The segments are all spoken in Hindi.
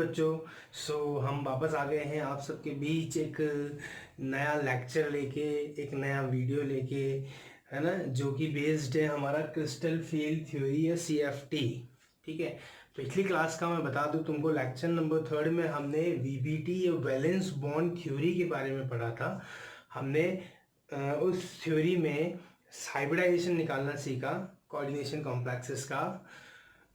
बच्चों। हम वापस आ गए हैं आप सबके बीच एक नया लेक्चर लेके, एक नया वीडियो लेके, है ना, जो कि बेस्ड है हमारा क्रिस्टल फील्ड थ्योरी या CFT। ठीक है, पिछली क्लास का मैं बता दूं तुमको, लेक्चर नंबर 3 में हमने VBT या वैलेंस बॉन्ड थ्योरी के बारे में पढ़ा था। हमने उस थ्योरी में हाइब्रिडाइजेशन निकालना सीखा, कोऑर्डिनेशन कॉम्प्लेक्सेस का,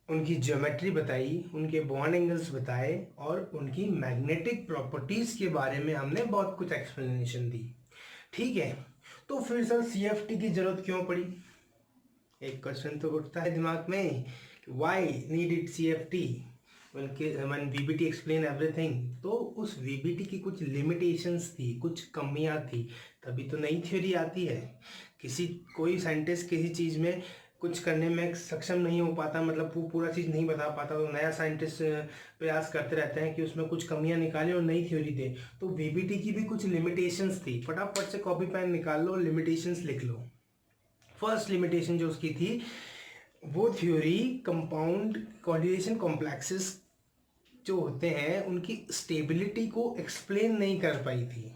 उनकी ज्योमेट्री बताई, उनके बॉन्ड एंगल्स बताए और उनकी मैग्नेटिक प्रॉपर्टीज के बारे में हमने बहुत कुछ एक्सप्लेनेशन दी। ठीक है, तो फिर सर CFT की जरूरत क्यों पड़ी? एक क्वेश्चन तो उठता है दिमाग में, why needed CFT when VBT explain everything। तो उस VBT की कुछ लिमिटेशंस थी, कुछ कमियां थी, तभी तो नई थ्योरी आती है। कोई साइंटिस्ट किसी चीज़ में कुछ करने में सक्षम नहीं हो पाता, मतलब वो पूरा चीज़ नहीं बता पाता, तो नया साइंटिस्ट प्रयास करते रहते हैं कि उसमें कुछ कमियां निकाले और नई थ्योरी दे। तो VBT की भी कुछ लिमिटेशंस थी, फटाफट से कॉपी पेन निकाल लो, लिमिटेशंस लिख लो। फर्स्ट लिमिटेशन जो उसकी थी, वो थ्योरी कंपाउंड कोऑर्डिनेशन कॉम्प्लेक्सेस जो होते हैं उनकी स्टेबिलिटी को एक्सप्लेन नहीं कर पाई थी।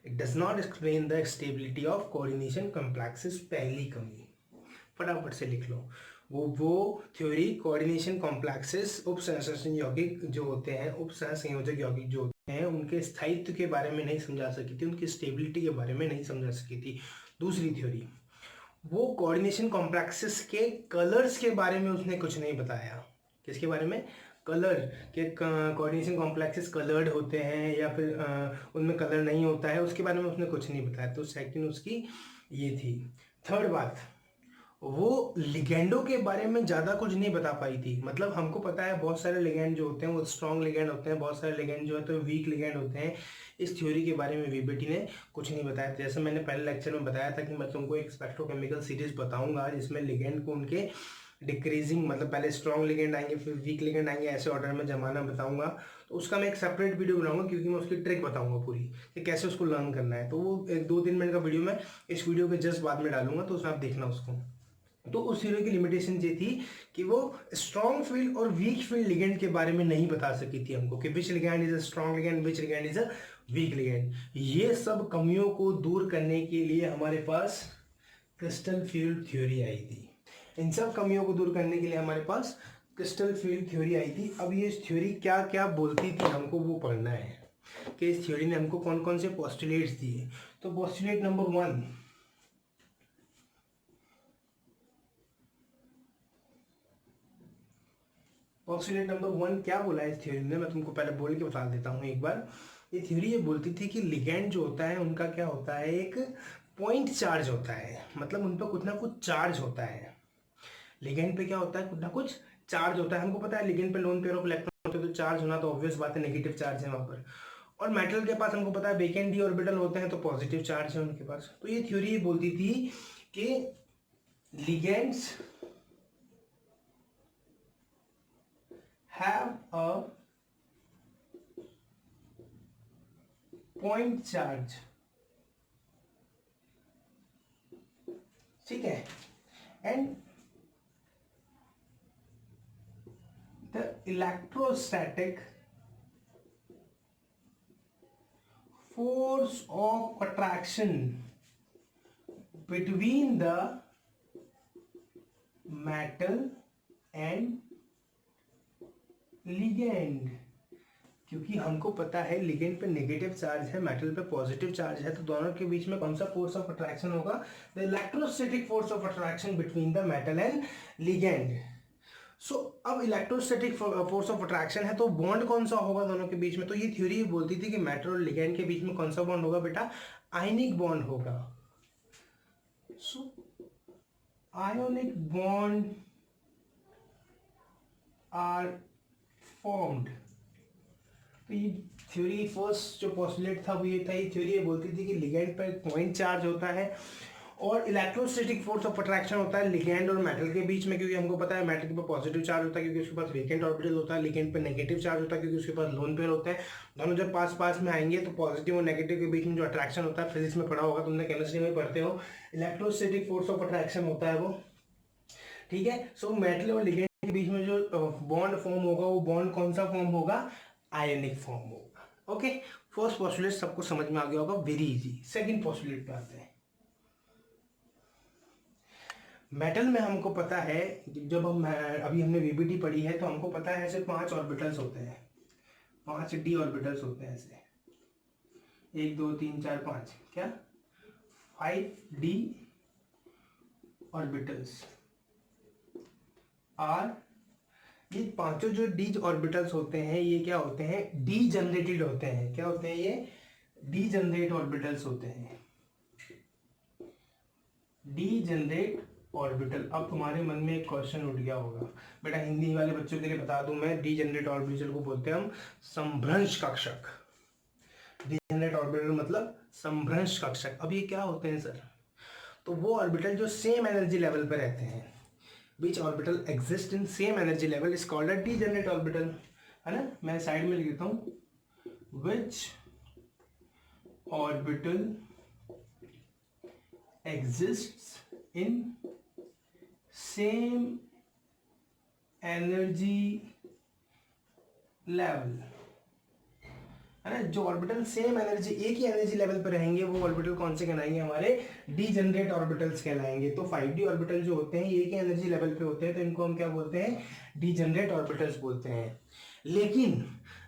It does not explain the stability of coordination complexes, पहली कमी। फटाफट से लिख लो, वो थ्योरी कोऑर्डिनेशन कॉम्प्लेक्सेस उप सहसंयोजक यौगिक जो होते हैं, उप सहसंयोजक यौगिक जो होते हैं, उनके स्थायित्व के बारे में नहीं समझा सकी थी, उनकी स्टेबिलिटी के बारे में नहीं समझा सकी थी। दूसरी थ्योरी, वो कोऑर्डिनेशन कॉम्प्लेक्सेस के कलर्स के बारे में उसने कुछ नहीं बताया। किसके बारे में? कलर के, कोऑर्डिनेशन कॉम्प्लेक्सेस कलर्ड होते हैं या फिर उनमें कलर नहीं होता है, उसके बारे में उसने कुछ नहीं बताया। तो सेकंड उसकी ये थी। थर्ड बात, वो लिगेंडों के बारे में ज़्यादा कुछ नहीं बता पाई थी। मतलब हमको पता है बहुत सारे लिगेंड जो होते हैं वो स्ट्रॉन्ग लिगेंड होते हैं, बहुत सारे लिगेंड जो है तो वीक लिगेंड होते हैं। इस थ्योरी के बारे में VBT ने कुछ नहीं बताया। जैसे मैंने पहले लेक्चर में बताया था कि मैं तुमको एक स्पेक्ट्रोकेमिकल सीरीज बताऊंगा जिसमें लिगेंड को उनके डिक्रीजिंग, मतलब पहले स्ट्रॉन्ग लिगेंड आएंगे फिर वीक लिगेंड आएंगे, ऐसे ऑर्डर में जमाना बताऊंगा। तो उसका मैं एक सेपरेट वीडियो बनाऊंगा क्योंकि मैं उसकी ट्रिक बताऊंगा पूरी कि कैसे उसको लर्न करना है। तो वो एक 2-3 मिनट का वीडियो मैं इस वीडियो के जस्ट बाद में डालूंगा, तो उसमें आप देखना उसको। तो उस थ्योरी की लिमिटेशन ये थी कि वो स्ट्रॉन्ग फील्ड और वीक फील्ड लिगेंड के बारे में नहीं बता सकी थी हमको कि which ligand is a strong ligand, which ligand is a weak ligand. ये सब कमियों को दूर करने के लिए हमारे पास क्रिस्टल फील्ड थ्योरी आई थी। इन सब कमियों को दूर करने के लिए हमारे पास क्रिस्टल फील्ड थ्योरी आई थी। अब ये थ्योरी क्या क्या बोलती थी हमको वो पढ़ना है कि इस थ्योरी ने हमको कौन कौन से पोस्टुलेट्स दिए। तो पोस्टुलेट नंबर 1, पोस्टुलेट नंबर 1 क्या बोला है इस थ्योरी ने, मैं तुमको पहले बोल के बता देता हूँ एक बार। ये थ्योरी ये बोलती थी कि लिगेंड जो होता है उनका क्या होता है, एक पॉइंट चार्ज होता है, मतलब उन पर कुछ ना कुछ चार्ज होता है। लिगेंड पे क्या होता है, कुछ ना कुछ चार्ज होता है। हमको पता है लिगेंड पे लोन पेयर ऑफ इलेक्ट्रॉन होते हैं, तो चार्ज होना तो ऑब्वियस बात है, नेगेटिव चार्ज है वहां पर। और मेटल के पास हमको पता है वेकेंट डी ऑर्बिटल होते हैं, तो पॉजिटिव चार्ज है उनके पास। तो ये थ्योरी ये बोलती थी कि ligands have a point charge, ठीक है, and the electrostatic force of attraction between the metal and ligand. क्योंकि हमको पता है लिगेंड पे नेगेटिव चार्ज है, मेटल पे पॉजिटिव चार्ज है, तो दोनों के बीच में कौन सा फोर्स ऑफ अट्रैक्शन होगा? The electrostatic force of attraction between the metal and ligand. So अब इलेक्ट्रोस्टैटिक फोर्स ऑफ अट्रैक्शन है, तो बॉन्ड कौन सा होगा दोनों के बीच में? तो ये थ्योरी बोलती थी कि मेटल और लिगेंड के बीच में कौन सा बॉन्ड होगा बेटा? आयनिक बॉन्ड होगा। सो आयोनिक बॉन्ड आर फॉर्म्ड। तो ये थ्योरी फर्स्ट जो पोस्टुलेट था वो ये था, ये थ्योरी ये बोलती थी कि लिगेंड पर पॉइंट चार्ज होता है और इलेक्ट्रोस्टैटिक फोर्स ऑफ अट्रैक्शन होता है लिगेंड और मेटल के बीच में, क्योंकि हमको पता है मेटल पे पॉजिटिव चार्ज होता है क्योंकि उसके पास वेकेंट ऑर्बिटल होता है, लिगेंड पे नेगेटिव चार्ज होता है क्योंकि उसके पास लोन पेयर होता है। दोनों जब पास पास में आएंगे तो पॉजिटिव और नेगेटिव के बीच में जो अट्रैक्शन होता है, फिजिक्स में पढ़ा होगा तुमने, केमिस्ट्री में पढ़ते हो, इलेक्ट्रोस्टैटिक फोर्स ऑफ अट्रैक्शन होता है वो। ठीक है, सो मेटल और लिगेंड के बीच में जो बॉन्ड फॉर्म होगा वो बॉन्ड कौन सा फॉर्म होगा? आयनिक फॉर्म होगा। ओके, फर्स्ट पॉस्टुलेट सबको समझ में आ गया होगा, वेरी इजी। सेकंड पॉस्टुलेट पे आते हैं। मेटल में हमको पता है, जब हम अभी हमने वीबीटी पढ़ी है तो हमको पता है ऐसे 5 ऑर्बिटल्स होते हैं, 5 डी ऑर्बिटल्स होते हैं ऐसे, 1 2 3 4 5, क्या 5 डी ऑर्बिटल्स आर। ये पांचों जो डी ऑर्बिटल्स होते हैं ये क्या होते हैं, डी जनरेटेड होते हैं। क्या होते हैं ये, डी जनरेट ऑर्बिटल्स होते हैं, डी जनरेट ऑर्बिटल। अब तुम्हारे मन में एक क्वेश्चन उठ गया होगा बेटा, हिंदी वाले बच्चों के लिए बता दूं मैं, डी जनरेट ऑर्बिटल को बोलते हैं हम संभ्रंश कक्षक। डी जनरेट ऑर्बिटल मतलब संभ्रंश कक्षक। अब ये क्या होते हैं सर, तो वो ऑर्बिटल जो सेम एनर्जी लेवल पर रहते हैं, which orbital exist in same energy level is called a degenerate orbital, है ना। मैं साइड में लिख देता हूँ, which orbital exist in same energy level, है ना। जो ऑर्बिटल सेम एनर्जी, एक ही एनर्जी लेवल पर रहेंगे वो ऑर्बिटल कौन से कहलाएंगे, हमारे डी जनरेट ऑर्बिटल्स कहलाएंगे। तो 5d ऑर्बिटल जो होते हैं ये एक ही एनर्जी लेवल पे होते हैं, तो इनको हम क्या बोलते हैं, डी जनरेट ऑर्बिटल्स बोलते हैं। लेकिन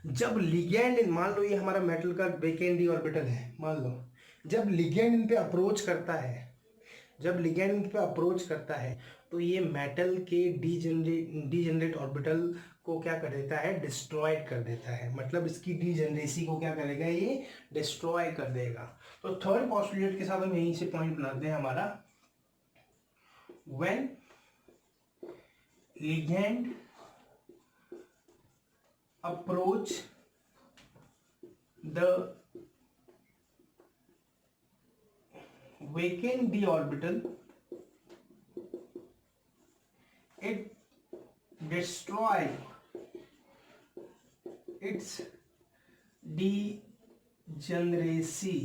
जब लिगेंड, मान लो ये हमारा मेटल का वेकेंट डी ऑर्बिटल है, मान लो जब लिगेंड इन पे अप्रोच करता है, जब लिगेंड इन पे अप्रोच करता है तो ये मेटल के डी जनरेट ऑर्बिटल को क्या कर देता है, डिस्ट्रॉय कर देता है। मतलब इसकी डीजनरेसी को क्या करेगा, ये डिस्ट्रॉय कर देगा। तो थर्ड पॉस्टुलेट के साथ हम यहीं से पॉइंट बनाते हैं हमारा, when ligand approach the vacant d orbital, it destroy its degeneracy,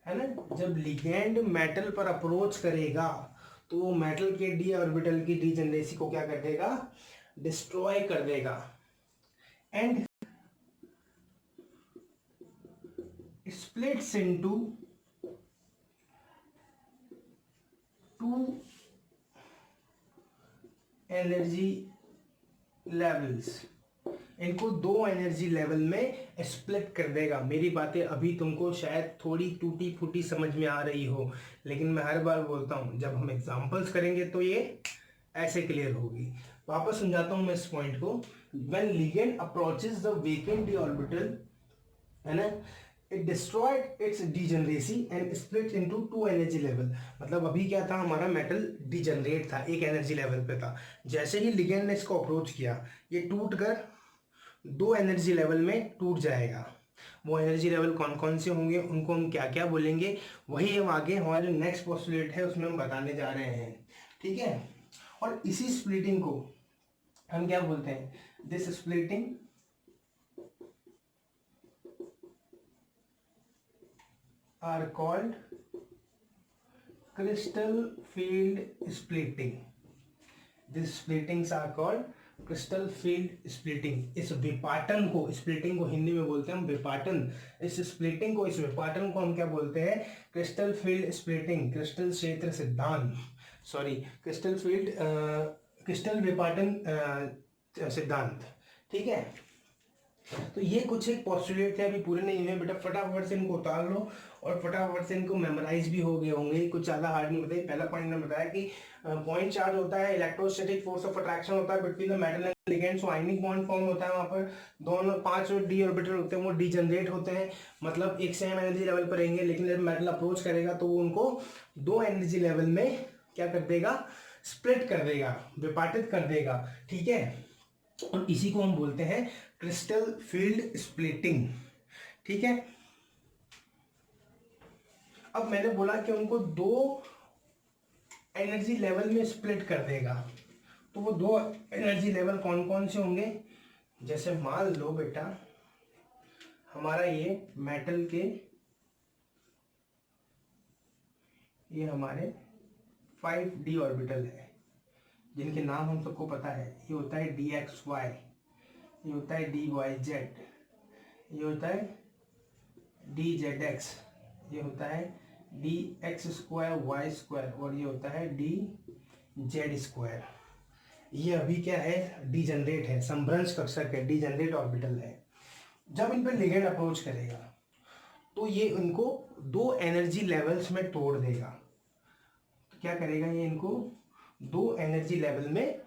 है ना। जब लिगेंड मेटल पर अप्रोच करेगा तो वो मेटल के डी ऑर्बिटल की डीजनरेसी को क्या कर देगा, डिस्ट्रॉय कर देगा, and splits into 2 energy levels. इनको 2 एनर्जी लेवल में स्प्लिट कर देगा। मेरी बातें अभी तुमको शायद थोड़ी टूटी फूटी समझ में आ रही हो, लेकिन मैं हर बार बोलता हूँ जब हम एग्जांपल्स करेंगे तो ये ऐसे क्लियर होगी। वापस समझाता हूँ मैं इस पॉइंट को। When ligand approaches the vacant D orbital, है ना, it destroyed it's degeneracy and split into 2 energy level. मतलब अभी क्या था, हमारा मेटल डीजनरेट था, एक एनर्जी लेवल पे था। जैसे ही लिगेंड ने इसको अप्रोच किया, ये टूट कर 2 एनर्जी लेवल में टूट जाएगा। वो एनर्जी लेवल कौन कौन से होंगे, उनको हम क्या क्या बोलेंगे, वही हम आगे हमारे जो नेक्स्ट पोस्टुलेट है उसमें हम बताने जा रहे हैं, ठीक है। और इसी स्प्लिटिंग को हम क्या बोलते हैं, this splitting are called crystal field splitting. These splittings are called crystal field splitting. इस विपाटन को, स्प्लिटिंग को हिंदी में बोलते हैं हम विपाटन। इस स्प्लिटिंग को, इस विपाटन को हम क्या बोलते हैं, क्रिस्टल फील्ड स्प्लिटिंग, क्रिस्टल क्षेत्र सिद्धांत, सॉरी क्रिस्टल विपाटन सिद्धांत, ठीक है। तो ये कुछ एक पॉस्टुलेट थे, अभी पूरे नहीं हुए बेटा, फटाफट से इनको उतार लो और फटाफट से इनको मेमोराइज भी हो गए होंगे, कुछ ज़्यादा हार्ड नहीं बताया। पहला पॉइंट ने बताया कि पॉइंट चार्ज होता है, इलेक्ट्रोस्टैटिक फोर्स ऑफ अट्रैक्शन होता है between the metal and ligand, so ionic bond form होता है वहाँ पर। दोनों 5 डी ऑर्बिटल होते हैं वो डीजनरेट होते हैं, मतलब एक सेम एनर्जी लेवल पर रहेंगे, लेकिन जब मेटल अप्रोच करेगा तो वो उनको 2 एनर्जी लेवल में क्या कर देगा, स्प्लिट कर देगा, विपाटित कर देगा, ठीक है। और इसी को हम बोलते हैं क्रिस्टल फील्ड स्प्लिटिंग, ठीक है। अब मैंने बोला कि उनको 2 एनर्जी लेवल में स्प्लिट कर देगा, तो वो 2 एनर्जी लेवल कौन कौन से होंगे, जैसे मान लो बेटा हमारा ये मेटल के, ये हमारे 5d ऑर्बिटल है जिनके नाम हम सबको पता है। ये होता है DXY, ये होता है dy z, ये होता है dz(x), ये होता है dx²y², और ये होता है dz²। ये अभी क्या है, डीजनरेट है, समभ्रंश कक्षक है, डीजनरेट ऑर्बिटल है। जब इन पर लिगेंड अप्रोच करेगा तो ये इनको दो एनर्जी लेवल्स में तोड़ देगा। तो क्या करेगा, ये इनको दो एनर्जी लेवल में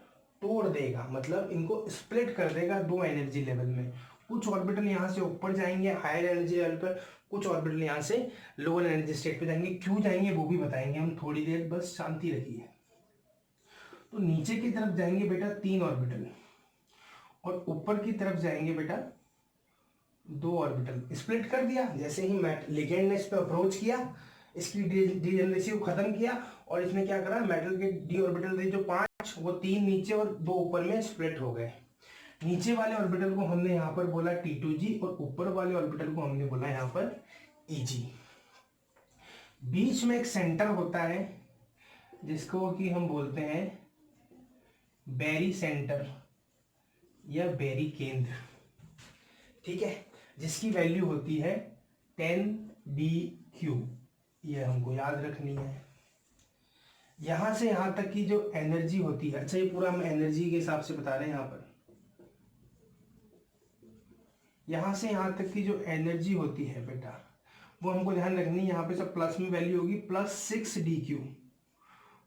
तोड़ देगा, मतलब इनको स्प्लिट कर देगा दो एनर्जी लेवल में। कुछ ऑर्बिटल यहाँ से ऊपर जाएंगे हायर एनर्जी लेवल पर, कुछ ऑर्बिटल यहाँ से लोअर एनर्जी स्टेट पे जाएंगे। क्यों जाएंगे वो भी बताएंगे हम, थोड़ी देर बस शांति रखिए। तो नीचे की तरफ जाएंगे बेटा 3 ऑर्बिटल, और ऊपर की तरफ जाएंगे बेटा 2 ऑर्बिटल। स्प्लिट कर दिया, जैसे ही लिगेंड ने इस पर अप्रोच किया, इसकी डीजेनरेसी को खत्म किया, और इसने क्या करा, मेटल के डी ऑर्बिटल थे जो 5, वो 3 नीचे और 2 ऊपर में स्प्लिट हो गए। नीचे वाले ऑर्बिटल को हमने यहाँ पर बोला T2g, और ऊपर वाले ऑर्बिटल को हमने बोला यहाँ पर Eg। बीच में एक सेंटर होता है जिसको कि हम बोलते हैं बैरी सेंटर या बैरी केंद्र, ठीक है, जिसकी वैल्यू होती है 10dq। ये हमको याद रखनी है। यहां से यहां तक की जो एनर्जी होती है, अच्छा ये पूरा हम एनर्जी के हिसाब से बता रहे हैं। यहाँ पर यहां से यहां तक की जो एनर्जी होती है बेटा, वो हमको ध्यान रखनी है। यहाँ पे सब प्लस में वैल्यू होगी +6dq,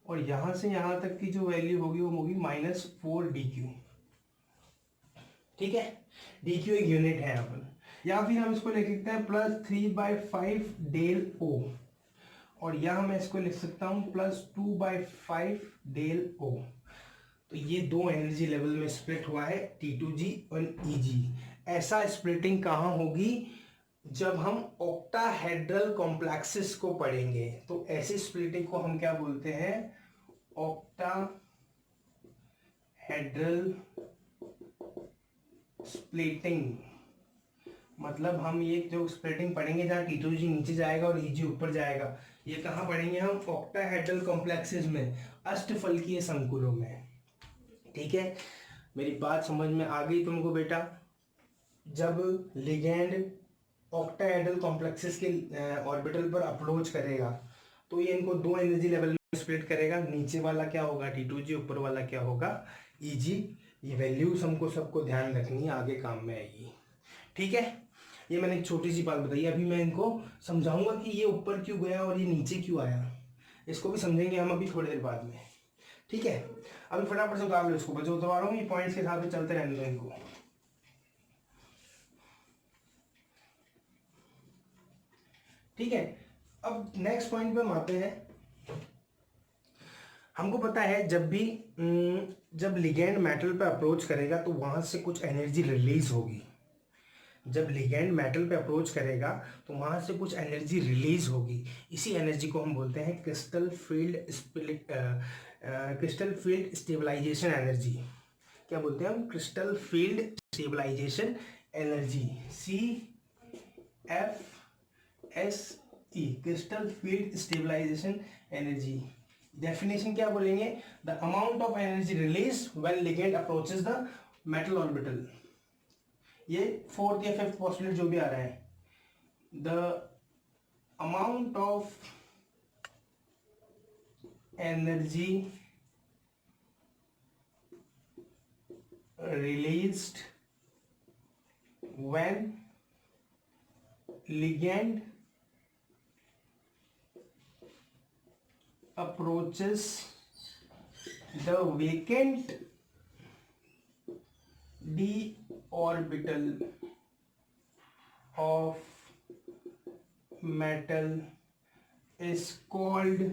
और यहां से यहां तक की जो वैल्यू होगी वो होगी -4dq, ठीक है। dq एक यूनिट है यहाँ पर, या फिर हम इसको लिख सकते हैं +3/5 del O, और यहाँ मैं इसको लिख सकता हूँ +2/5 del O। तो ये दो एनर्जी लेवल में स्प्लिट हुआ है T2g और Eg। ऐसा स्प्लिटिंग कहाँ होगी, जब हम ऑक्टाहेड्रल कॉम्प्लेक्सेस को पढ़ेंगे तो ऐसी स्प्लिटिंग को हम क्या बोलते हैं, ऑक्टाहेड्रल स्प्लिटिंग। मतलब हम ये जो स्प्लिटिंग पढ़ेंगे जहाँ T2g नीचे जाएगा और Eg ऊपर जाएगा, ये कहाँ पढ़ेंगे हम, ऑक्टाहेड्रल कॉम्प्लेक्सेस में, अष्टफलकीय संकुलों में, ठीक है। मेरी बात समझ में आ गई तुमको बेटा। जब लिगेंड ऑक्टाहेड्रल कॉम्प्लेक्सेस के ऑर्बिटल पर अप्रोच करेगा तो ये इनको दो एनर्जी लेवल में स्प्लिट करेगा। नीचे वाला क्या होगा T2g, ऊपर वाला क्या होगा Eg। ये वैल्यूज हमको सबको ध्यान रखनी है, आगे काम में आएगी, ठीक है। ये मैंने एक छोटी सी बात बताई। अभी मैं इनको समझाऊंगा कि ये ऊपर क्यों गया और ये नीचे क्यों आया, इसको भी समझेंगे हम अभी थोड़ी देर बाद में, ठीक है। अभी फटाफट से उतार लो इसको, बच्चों उतार रहा हूँ, ये पॉइंट्स के हिसाब से चलते रहने दो इनको। ठीक है, अब नेक्स्ट पॉइंट पे हम आते हैं। हमको पता है जब लिगेंड मेटल पे अप्रोच करेगा तो वहां से कुछ एनर्जी रिलीज होगी। जब लिगेंड मेटल पे अप्रोच करेगा तो वहां से कुछ एनर्जी रिलीज होगी। इसी एनर्जी को हम बोलते हैं क्रिस्टल फील्ड स्टेबलाइजेशन एनर्जी। क्या बोलते हैं हम, crystal field stabilisation energy, CFSE, crystal field stabilisation energy. Definition क्या बोलेंगे, the amount of energy release when ligand approaches the metal orbital. ये 4th या 5th पोस्टुलेट जो भी आ रहा है, the amount of energy released when ligand approaches the vacant d orbital of metal is called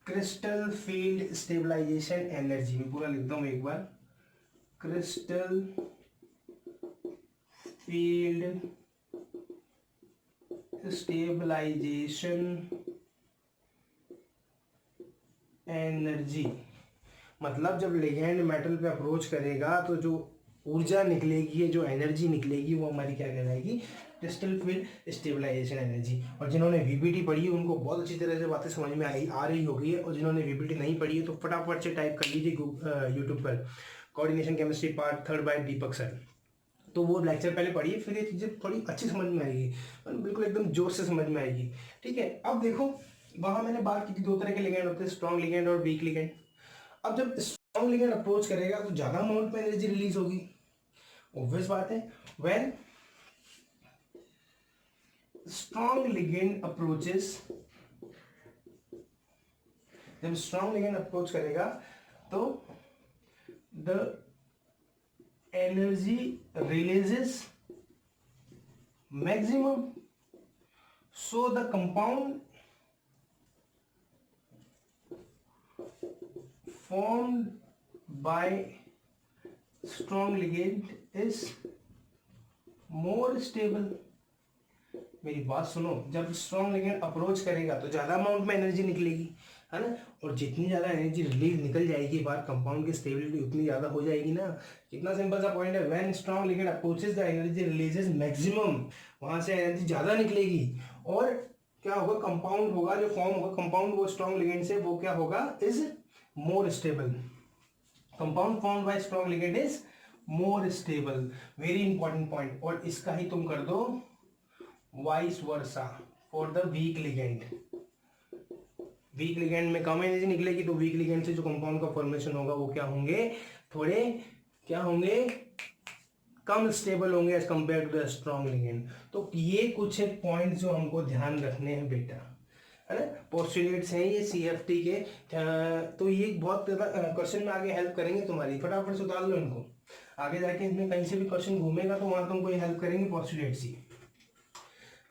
crystal field stabilization energy। मैं पूरा लिखता हूँ एक बार, crystal field stabilization एनर्जी। मतलब जब लिगेंड मेटल पे अप्रोच करेगा तो जो ऊर्जा निकलेगी, जो एनर्जी निकलेगी, वो हमारी क्या कहलाएगी, क्रिस्टल फील्ड स्टेबलाइजेशन एनर्जी। और जिन्होंने वीबीटी पढ़ी है उनको बहुत अच्छी तरह से बातें समझ में आ रही होगी है, और जिन्होंने वीबीटी नहीं पढ़ी है तो फटाफट से टाइप कर लीजिए यूट्यूब पर कोऑर्डिनेशन केमिस्ट्री पार्ट 3 बाय दीपक सर। तो वो लेक्चर पहले पढ़िए, फिर ये चीज़ें थोड़ी अच्छी समझ में आएगी, बिल्कुल एकदम जोर से समझ में आएगी। ठीक है, अब देखो वहाँ मैंने बात की थी 2 तरह के लिगेंड होते हैं, स्ट्रॉन्ग लिगेंड और वीक लिगेंड। अब जब स्ट्रॉन्ग लिगेंड अप्रोच करेगा तो ज़्यादा अमाउंट में एनर्जी रिलीज होगी, ऑब्वियस बात है। व्हेन स्ट्रॉन्ग लिगेंड अप्रोचेस, जब स्ट्रॉन्ग लिगेंड अप्रोच करेगा तो the energy releases maximum, so the compound formed by strong ligand is more stable। मेरी बात सुनो, जब स्ट्रॉन्ग लिगेंड अप्रोच करेगा तो ज़्यादा अमाउंट में एनर्जी निकलेगी, है ना, और जितनी ज़्यादा एनर्जी रिलीज निकल जाएगी बाहर, कंपाउंड की स्टेबिलिटी उतनी ज़्यादा हो जाएगी ना। कितना सिंपल सा पॉइंट है, when strong ligand approaches the energy releases maximum, वहाँ से एनर्जी ज़्यादा निकलेगी और क्या होगा, कंपाउंड होगा जो फॉर्म होगा कंपाउंड वो स्ट्रॉन्ग लिगेंड से, वो क्या होगा, is more stable. Compound formed by strong ligand is more stable, very important point. और इसका ही तुम कर दो vice versa for the weak ligand. Week ligand में कम एनर्जी निकलेगी तो वीक लिगेंड से जो कंपाउंड का फॉर्मेशन होगा वो क्या होंगे, थोड़े क्या होंगे, कम स्टेबल होंगे as compare to the strong ligand. तो ये कुछ एक पॉइंट जो हमको ध्यान रखने हैं बेटा, है ना, पोस्टुलेट्स हैं ये CFT के। तो ये बहुत क्वेश्चन में आगे हेल्प करेंगे तुम्हारी, फटाफट से उतार लो इनको, आगे जाके इसमें कहीं से भी क्वेश्चन घूमेगा तो वहाँ तुमको ये हेल्प करेंगे पोस्टुलेट्स ही,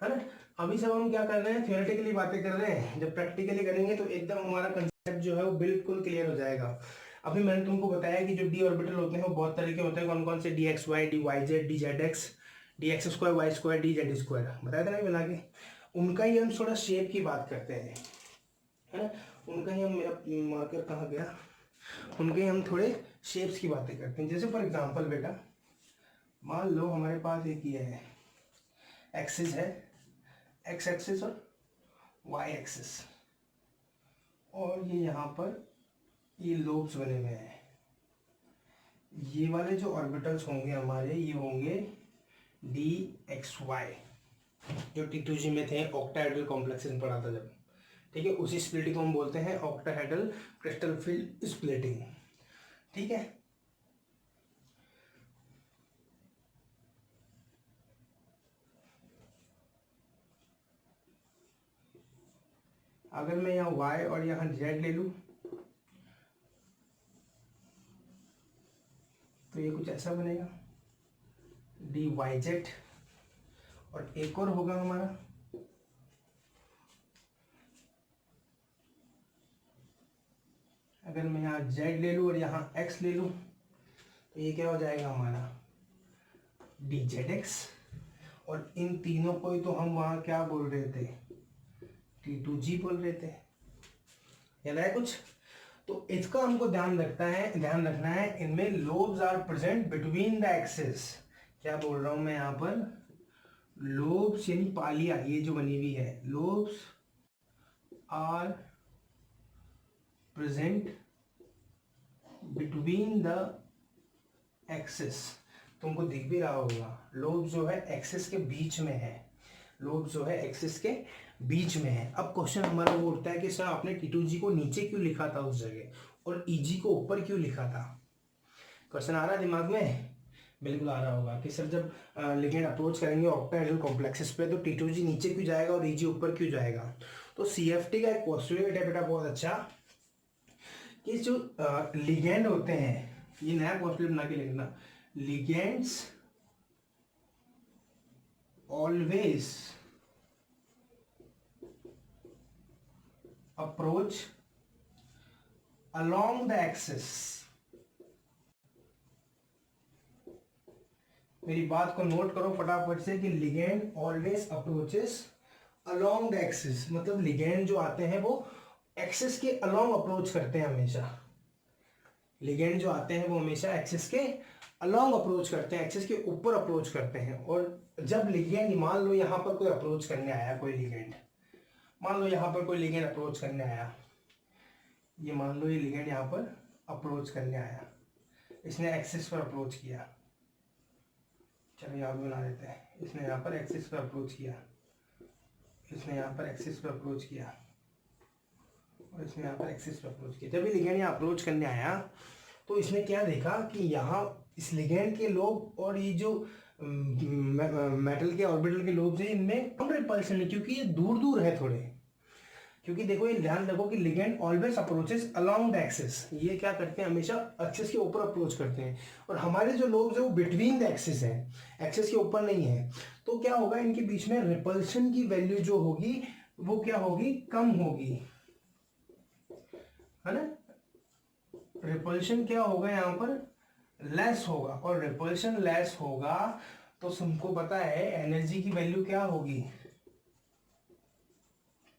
है ना। अभी सब हम क्या कर रहे हैं, थियोरेटिकली बातें कर रहे हैं, जब प्रैक्टिकली करेंगे तो एकदम हमारा कंसेप्ट जो है वो बिल्कुल क्लियर हो जाएगा। अभी मैंने तुमको बताया कि जो डी ऑर्बिटल होते हैं वो बहुत तरह के होते हैं, कौन कौन से, DXY, DYZ, DZX, DX2, Y2, DZ2, बताया था ना मिला के। उनका ही हम थोड़ा शेप की बात करते हैं, है ना, उनका ही हम, मेरा मार्कर कहाँ गया, उनके हम थोड़े शेप्स की बातें करते हैं। जैसे फॉर एग्जांपल बेटा, मान लो हमारे पास एक ये है, एक्सिस है, एक्स एक्सिस और वाई एक्सिस, और ये यहाँ पर ये लोब्स बने हुए हैं। ये वाले जो ऑर्बिटल्स होंगे हमारे, ये होंगे DXY, जो T2G में थे, ऑक्टाहेड्रल कॉम्प्लेक्सेस में पढ़ा था जब, ठीक है, उसी स्प्लिटिंग को हम बोलते हैं ऑक्टाहेड्रल क्रिस्टल फील्ड स्प्लिटिंग। ठीक है, अगर मैं यहाँ Y और यहाँ Z ले लूँ तो ये कुछ ऐसा बनेगा DYZ, और एक और होगा हमारा अगर मैं यहाँ Z ले लूँ और यहाँ X ले लूँ तो ये क्या हो जाएगा हमारा DZX, और इन तीनों को ही तो हम वहाँ क्या बोल रहे थे, T2G बोल रहे थे, याद है कुछ। तो इसका हमको ध्यान रखना है, इनमें lobes are present between the axis. क्या बोल रहा हूँ मैं यहाँ पर, लोब्स यानी पालिया, ये जो बनी हुई है, lobes are present between the axis. तुमको दिख भी रहा होगा, लोब जो है एक्सिस के बीच में है, लोब जो है एक्सिस के बीच में है। अब क्वेश्चन हमारा वो उठता है कि सर आपने T2G को नीचे क्यों लिखा था उस जगह और EG को ऊपर क्यों लिखा था। क्वेश्चन आ रहा है दिमाग में, बिल्कुल आ रहा होगा कि सर जब लिगेंड अप्रोच करेंगे ऑक्टाहेड्रल कॉम्प्लेक्सेस पे तो T2G नीचे क्यों जाएगा और EG ऊपर क्यों जाएगा। तो CFT का एक पोस्टुलेट है बेटा बहुत अच्छा, कि जो लिगेंड होते हैं, ये नया पोस्टुलेट बना के लिखना, ligands always approach along the axis. मेरी बात को नोट करो फटाफट से कि ligand always approaches along the axis, मतलब लिगेंड जो आते हैं वो एक्सिस के अलोंग अप्रोच करते हैं हमेशा। लिगेंड जो आते हैं वो हमेशा एक्सिस के अलोंग अप्रोच करते हैं, एक्सिस के ऊपर अप्रोच करते हैं। और जब लिगेंड, मान लो यहाँ पर कोई अप्रोच करने आया, कोई लिगेंड, मान लो यहाँ पर कोई लिगेंड अप्रोच करने आया, ये मान लो ये लिगेंड यहाँ पर अप्रोच करने आया, इसने एक्सिस पर अप्रोच किया, चलो यहाँ बना देते हैं, इसने यहाँ पर एक्सिस पर अप्रोच किया, इसने यहाँ पर एक्सिस पर अप्रोच किया और इसने यहाँ पर एक्सिस पर अप्रोच किया। जब ये लिगेंड यहाँ अप्रोच करने आया तो इसने क्या देखा कि यहाँ इस लिगेंड के लोब और ये जो मेटल के ऑर्बिटल के लोब है इनमें कम रिपल्शन है, क्योंकि ये दूर दूर है थोड़े। क्योंकि देखो, ये ध्यान रखो कि ligand always approaches along the axis, ये क्या करते हैं, हमेशा एक्सिस के ऊपर अप्रोच करते हैं, और हमारे जो लोब्स है वो बिटवीन द एक्सिस है, एक्सिस के ऊपर नहीं है। तो क्या होगा, इनके बीच में रिपल्शन की वैल्यू जो होगी वो क्या होगी, कम होगी, है ना। रिपल्शन क्या होगा यहाँ पर, लेस होगा, और रिपल्शन लेस होगा तो तुमको पता है एनर्जी की वैल्यू क्या होगी,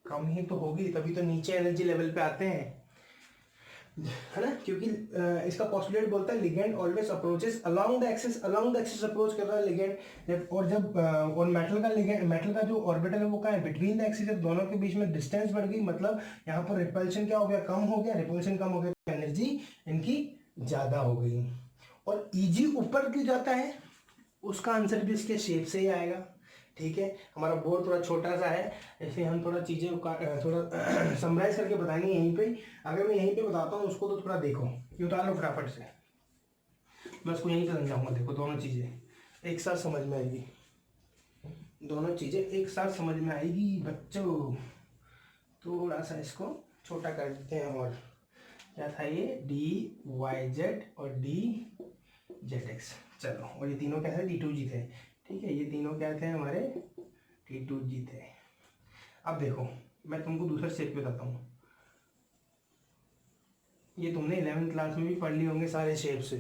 कम ही तो होगी, तभी तो नीचे एनर्जी लेवल पे आते हैं, है ना। क्योंकि इसका पोस्टुलेट बोलता है ligand always approaches along the axis, along the axis approach कर रहा है लिगेंड। और जब और मेटल का जो ऑर्बिटल है वो कहाँ है, बिटवीन द एक्सिस, जब दोनों के बीच में डिस्टेंस बढ़ गई, मतलब यहाँ पर रिपल्शन क्या हो गया, कम हो गया, रिपल्शन कम हो गया तो एनर्जी इनकी ज़्यादा हो गई। और ईजी ऊपर क्यों जाता है, उसका आंसर भी इसके शेप से ही आएगा, ठीक है। हमारा बोर्ड थोड़ा छोटा सा है, इसलिए हम थोड़ा चीज़ें थोड़ा समराइज करके बताएंगे यहीं पे। अगर मैं यहीं पे बताता हूँ उसको तो थोड़ा देखो, ये उतार लो फटाफट से, मैं उसको यहीं से समझाऊंगा। देखो दोनों चीज़ें एक साथ समझ में आएगी, दोनों चीज़ें एक साथ समझ में आएगी बच्चों। थोड़ा सा इसको छोटा कर देते हैं, और क्या था ये, डी वाई जेड और डी जेड एक्स, चलो। और ये तीनों क्या थे, D2G थे, ठीक है। ये तीनों क्या थे, हमारे D2G थे। अब देखो मैं तुमको दूसरा शेप बताता हूँ, ये तुमने 11th क्लास में भी पढ़ लिए होंगे सारे शेप्स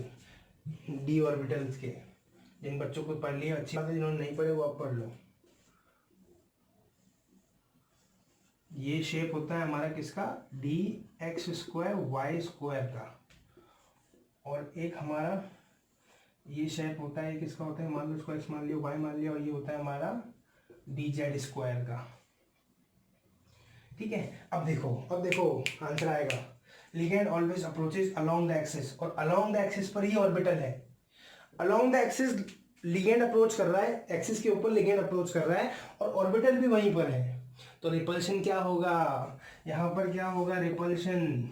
डी ऑर्बिटल्स के। जिन बच्चों को पढ़ लिया अच्छी बात है, जिन्होंने नहीं पढ़े वो अब पढ़ लो। ये शेप होता है हमारा किसका, dx² y² का, और एक हमारा ये शेप होता है, किसका होता है, मान लो इसको x मान लिया, y मान लिया, और ये होता है हमारा dz² का, ठीक है। अब देखो आंसर आएगा, ligand always approaches along the axis, और अलोंग द एक्सिस पर ही ऑर्बिटल है, along the axis ligand approach कर रहा है, एक्सिस के ऊपर लिगेंड अप्रोच कर रहा है, और ऑर्बिटल भी वहीं पर है। तो रिपल्शन क्या होगा, यहाँ पर क्या होगा, रिपल्शन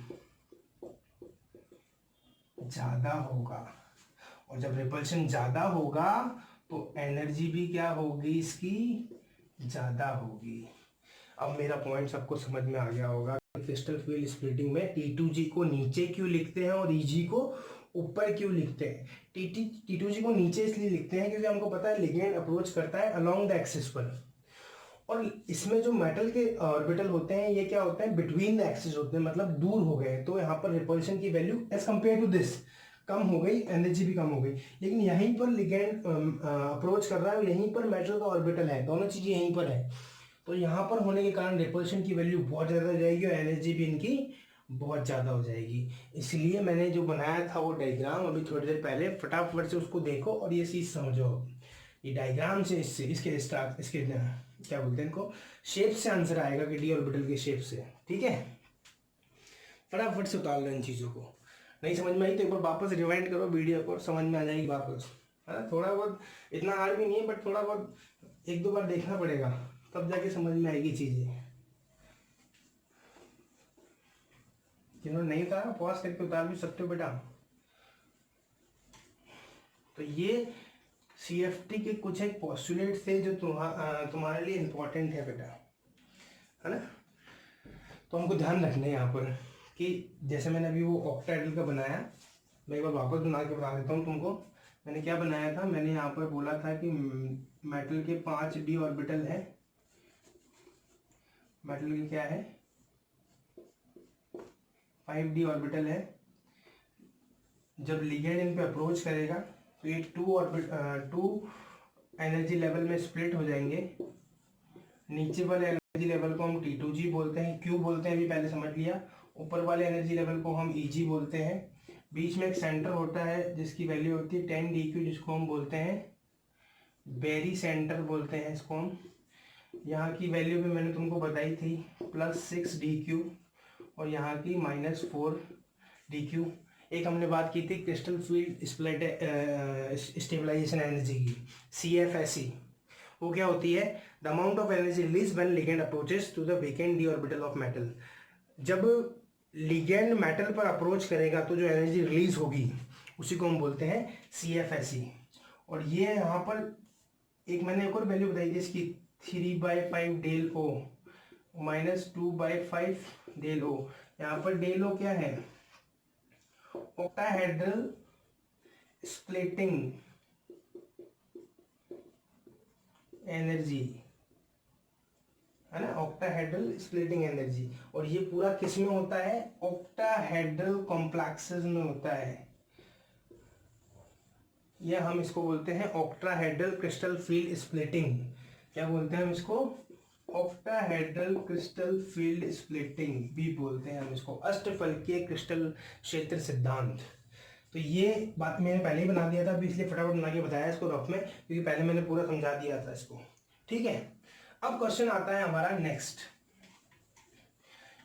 ज्यादा होगा, और जब रिपल्शन ज्यादा होगा तो एनर्जी भी क्या होगी, इसकी ज्यादा होगी। अब मेरा पॉइंट सबको समझ में आ गया होगा, क्रिस्टल फील्ड स्प्लिटिंग में T2G को नीचे क्यों लिखते हैं और EG को ऊपर क्यों लिखते हैं। T2G को नीचे इसलिए लिखते हैं क्योंकि हमको पता है लिगेंड अप्रोच करता है अलोंग द एक्सिस पर, और इसमें जो मेटल के ऑर्बिटल होते हैं ये क्या होते हैं, बिटवीन द एक्सिस होते हैं, मतलब दूर हो गए, तो यहाँ पर रिपल्शन की value as compare to this कम हो गई, एनर्जी भी कम हो गई। लेकिन यहीं पर लिगेंड अप्रोच कर रहा है, यहीं पर मेटल का ऑर्बिटल है, दोनों चीजें यहीं पर है, तो यहाँ पर होने के कारण रिपल्शन की वैल्यू बहुत ज़्यादा हो जाएगी और एनर्जी भी इनकी बहुत ज़्यादा हो जाएगी। इसलिए मैंने जो बनाया था वो डायग्राम अभी थोड़ी देर पहले, फटाफट से उसको देखो और ये चीज़ समझो। ये डायग्राम से इसके क्या बोलते हैं इनको, शेप से आंसर आएगा कि डी ऑर्बिटल के शेप से, ठीक है। फटाफट से उतार लो इन चीज़ों को, नहीं समझ में आई तो एक बार वापस रिवाइंड करो वीडियो को, समझ में आ जाएगी वापस, है ना। थोड़ा बहुत, इतना हार्ड भी नहीं है, बट थोड़ा बहुत 1-2 बार देखना पड़ेगा, तब जाके समझ में आएगी चीज़ें। जिन्होंने नहीं उतारा पॉज करके उतार भी सकते हो बेटा। तो ये CFT के कुछ एक पोस्टुलेट थे जो तुम्हारे लिए इम्पोर्टेंट है बेटा, है ना। तो हमको ध्यान रखना है यहाँ पर कि जैसे मैंने अभी वो ऑक्टाहेड्रल का बनाया, मैं एक बार वापस बना के बता देता हूँ तुमको। मैंने क्या बनाया था, मैंने यहाँ पर बोला था कि मेटल के 5 डी ऑर्बिटल है, मेटल की क्या है 5D ऑर्बिटल है। जब लिगेंड इन पे अप्रोच करेगा तो ये 2 एनर्जी लेवल में स्प्लिट हो जाएंगे। नीचे वाले एनर्जी लेवल को हम T2G बोलते हैं, Q बोलते हैं, अभी पहले समझ लिया। ऊपर वाले एनर्जी लेवल को हम EG बोलते हैं। बीच में एक सेंटर होता है जिसकी वैल्यू होती है 10 DQ, जिसको हम बोलते हैं बेरी सेंटर बोलते हैं इसको हम। यहाँ की वैल्यू भी मैंने तुमको बताई थी, +6 DQ और यहाँ की -4 DQ। एक हमने बात की थी क्रिस्टल फील्ड स्टेबलाइजेशन एनर्जी की, CFSE। वो क्या होती है? The amount of energy release when ligand approaches to the vacant D orbital of metal. जब लिगेंड मेटल पर अप्रोच करेगा तो जो एनर्जी रिलीज होगी उसी को हम बोलते हैं CFSE। और ये यहाँ पर एक मैंने एक और वैल्यू बताई थी इसकी, 3/5 del O minus 2/5 del O. यहाँ पर डेल ओ क्या है? ऑक्टाहेड्रल स्प्लिटिंग एनर्जी है ना, ऑक्टाहेड्रल स्प्लिटिंग एनर्जी। और ये पूरा किस में होता है? ऑक्टाहेड्रल कॉम्प्लेक्सेस में होता है। या हम इसको बोलते हैं ऑक्टाहेड्रल क्रिस्टल फील्ड स्प्लिटिंग। क्या बोलते हैं हम इसको? ऑक्टाहेड्रल क्रिस्टल फील्ड स्प्लिटिंग भी बोलते हैं हम इसको, अष्टफलकीय क्रिस्टल क्षेत्र सिद्धांत। तो ये बात मैंने पहले ही बना दिया था, अभी इसलिए फटाफट बना के बताया इसको रफ में, क्योंकि पहले मैंने पूरा समझा दिया था इसको। ठीक है, अब क्वेश्चन आता है हमारा नेक्स्ट।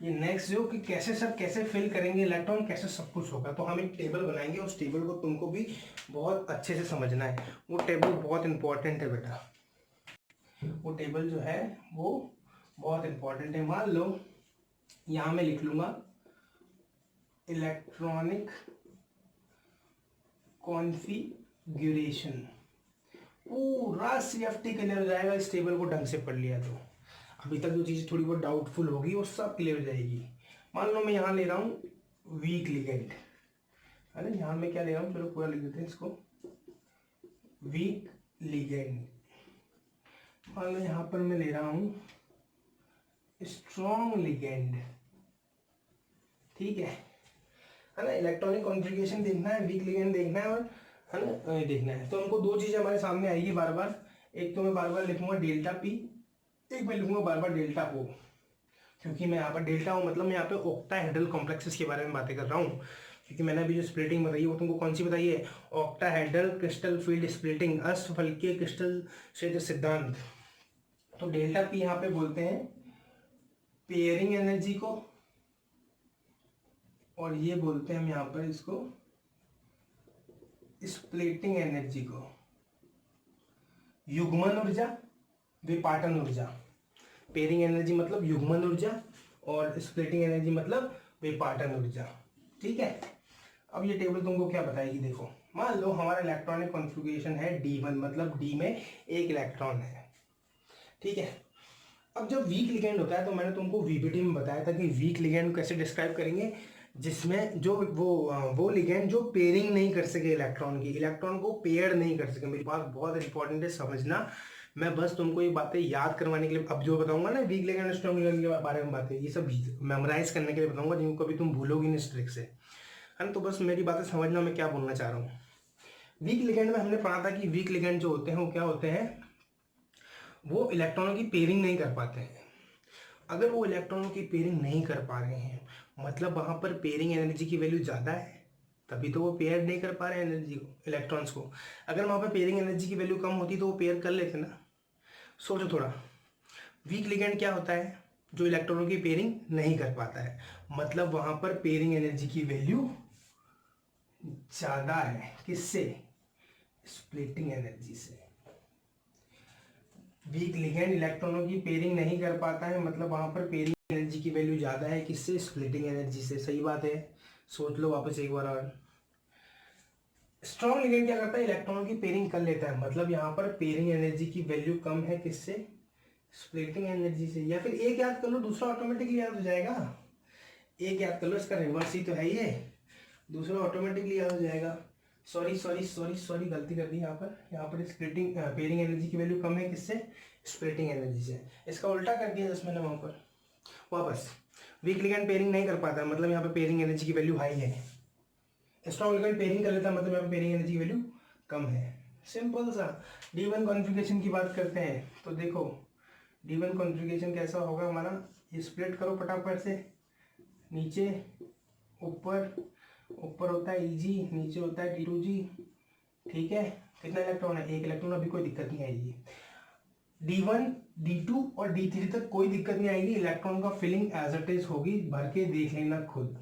ये नेक्स्ट जो कि कैसे फिल करेंगे इलेक्ट्रॉन, कैसे सब कुछ होगा। तो हम एक टेबल बनाएंगे, उस टेबल को तुमको भी बहुत अच्छे से समझना है। वो टेबल बहुत इंपॉर्टेंट है बेटा, वो टेबल जो है वो बहुत इंपॉर्टेंट है। मान लो यहाँ मैं लिख लूंगा इलेक्ट्रॉनिक कॉन्फ़िगरेशन, पूरा CFT क्लियर हो जाएगा इस टेबल को ढंग से पढ़ लिया तो। अभी तक जो चीज़ थोड़ी बहुत डाउटफुल होगी वो सब क्लियर हो जाएगी। मान लो मैं यहाँ ले रहा हूँ वीक लिगेंड, है ना। यहाँ मैं क्या ले रहा हूँ, चलो पूरा लिख देते हैं इसको, वीक लिगेंड। मान लो यहाँ पर मैं ले रहा हूँ स्ट्रॉन्ग लिगेंड। ठीक है ना। इलेक्ट्रॉनिक कॉन्फ़िगरेशन देखना है, वीक लिगेंड देखना है, और है ना देखना है। तो हमको दो चीज़ें हमारे सामने आएगी बार बार। एक तो मैं बार बार लिखूंगा डेल्टा पी, एक मैं लिखूंगा बार बार डेल्टा ओ। क्योंकि मैं यहाँ पर डेल्टा ओ मतलब मैं यहाँ पे ऑक्टाहेड्रल कॉम्प्लेक्सेस के बारे में बातें कर रहा हूँ। क्योंकि मैंने अभी जो स्प्लिटिंग बताई है वो तुमको कौन सी बताई है? ऑक्टाहेड्रल क्रिस्टल फील्ड स्प्लिटिंग, अष्टफलकीय क्रिस्टल क्षेत्र सिद्धांत। तो डेल्टा पी यहाँ पे बोलते हैं पेयरिंग एनर्जी को, और ये बोलते हैं हम यहाँ पर इसको स्प्लिटिंग एनर्जी को। युग्मन ऊर्जा, विपाटन ऊर्जा। पेयरिंग एनर्जी मतलब युग्मन ऊर्जा और स्प्लिटिंग एनर्जी मतलब विपाटन ऊर्जा। ठीक है, अब ये टेबल तुमको क्या बताएगी, देखो। मान लो हमारा इलेक्ट्रॉनिक कॉन्फ़िगरेशन है D1, मतलब D में एक इलेक्ट्रॉन है। ठीक है, अब जब वीक लिगेंड होता है तो मैंने तुमको VBT में बताया था कि वीक लिगेंड कैसे डिस्क्राइब करेंगे, जिसमें जो वो लिगेंड जो पेयरिंग नहीं कर सके इलेक्ट्रॉन की, इलेक्ट्रॉन को पेयर नहीं कर सके। मेरी बात बहुत इंपॉर्टेंट है, समझना। मैं बस तुमको ये बातें याद करवाने के लिए अब जो बताऊंगा ना, वीक लिगेंड स्ट्रॉन्ग लिगेंड के बारे में बातें, ये सब मेमोराइज करने के लिए बताऊंगा, जिनको कभी तुम भूलोगी नहीं इस ट्रिक से, है ना। तो बस मेरी बातें समझना मैं क्या बोलना चाह रहा हूँ। वीक लिगेंड में हमने पढ़ा था कि वीक लिगेंड जो होते हैं वो क्या होते हैं, वो इलेक्ट्रॉनों की पेयरिंग नहीं कर पाते हैं। अगर वो इलेक्ट्रॉनों की पेयरिंग नहीं कर पा रहे हैं मतलब वहाँ पर पेयरिंग एनर्जी की वैल्यू ज़्यादा है, तभी तो वो पेयर नहीं कर पा रहे हैं एनर्जी को, इलेक्ट्रॉन्स को। अगर वहाँ पर पेयरिंग एनर्जी की वैल्यू कम होती तो वो पेयर कर लेते ना। सोचो थोड़ा, वीक लिगेंड क्या होता है? जो इलेक्ट्रॉनों की पेयरिंग नहीं कर पाता है, मतलब वहाँ पर पेयरिंग एनर्जी की वैल्यू ज़्यादा है। किससे? स्प्लिटिंग एनर्जी से। वीक लिगेंड इलेक्ट्रॉनों की पेयरिंग नहीं कर पाता है, मतलब वहां पर पेयरिंग एनर्जी की वैल्यू ज़्यादा है। किससे? स्प्लिटिंग एनर्जी से। सही बात है, सोच लो वापस एक बार और। स्ट्रॉन्ग लिगेंड क्या करता है? इलेक्ट्रॉनों की पेयरिंग कर लेता है, मतलब यहाँ पर पेयरिंग एनर्जी की वैल्यू कम है। किससे? स्प्लिटिंग एनर्जी से। या फिर एक याद कर लो, दूसरा ऑटोमेटिकली याद हो जाएगा। एक याद कर लो, इसका रिवर्स ही तो है ये, दूसरा ऑटोमेटिकली याद हो जाएगा। सॉरी गलती कर दी यहाँ पर स्प्लिटिंग पेयरिंग एनर्जी की वैल्यू कम है। किससे? स्प्लिटिंग एनर्जी से। इसका उल्टा कर दिया जस्ट मैंने वहाँ पर। वापस, वीक लिगेंड पेयरिंग नहीं कर पाता मतलब यहाँ पे पेयरिंग एनर्जी की वैल्यू हाई है। स्ट्रॉन्ग लिगेंड पेयरिंग कर लेता है मतलब यहाँ पे पेयरिंग एनर्जी की वैल्यू कम है। सिंपल सा। D1 कॉन्फ़िगरेशन की बात करते हैं तो देखो D1 कॉन्फ़िगरेशन कैसा होगा हमारा, ये स्प्लिट करो फटाफट से। नीचे ऊपर होता है Eg, नीचे होता है T2G। ठीक है, कितना इलेक्ट्रॉन है? एक इलेक्ट्रॉन। अभी कोई दिक्कत नहीं आएगी। D1, D2 और D3 तक कोई दिक्कत नहीं आएगी, इलेक्ट्रॉन का फिलिंग एज इट इज होगी। भर के देख लेना खुद।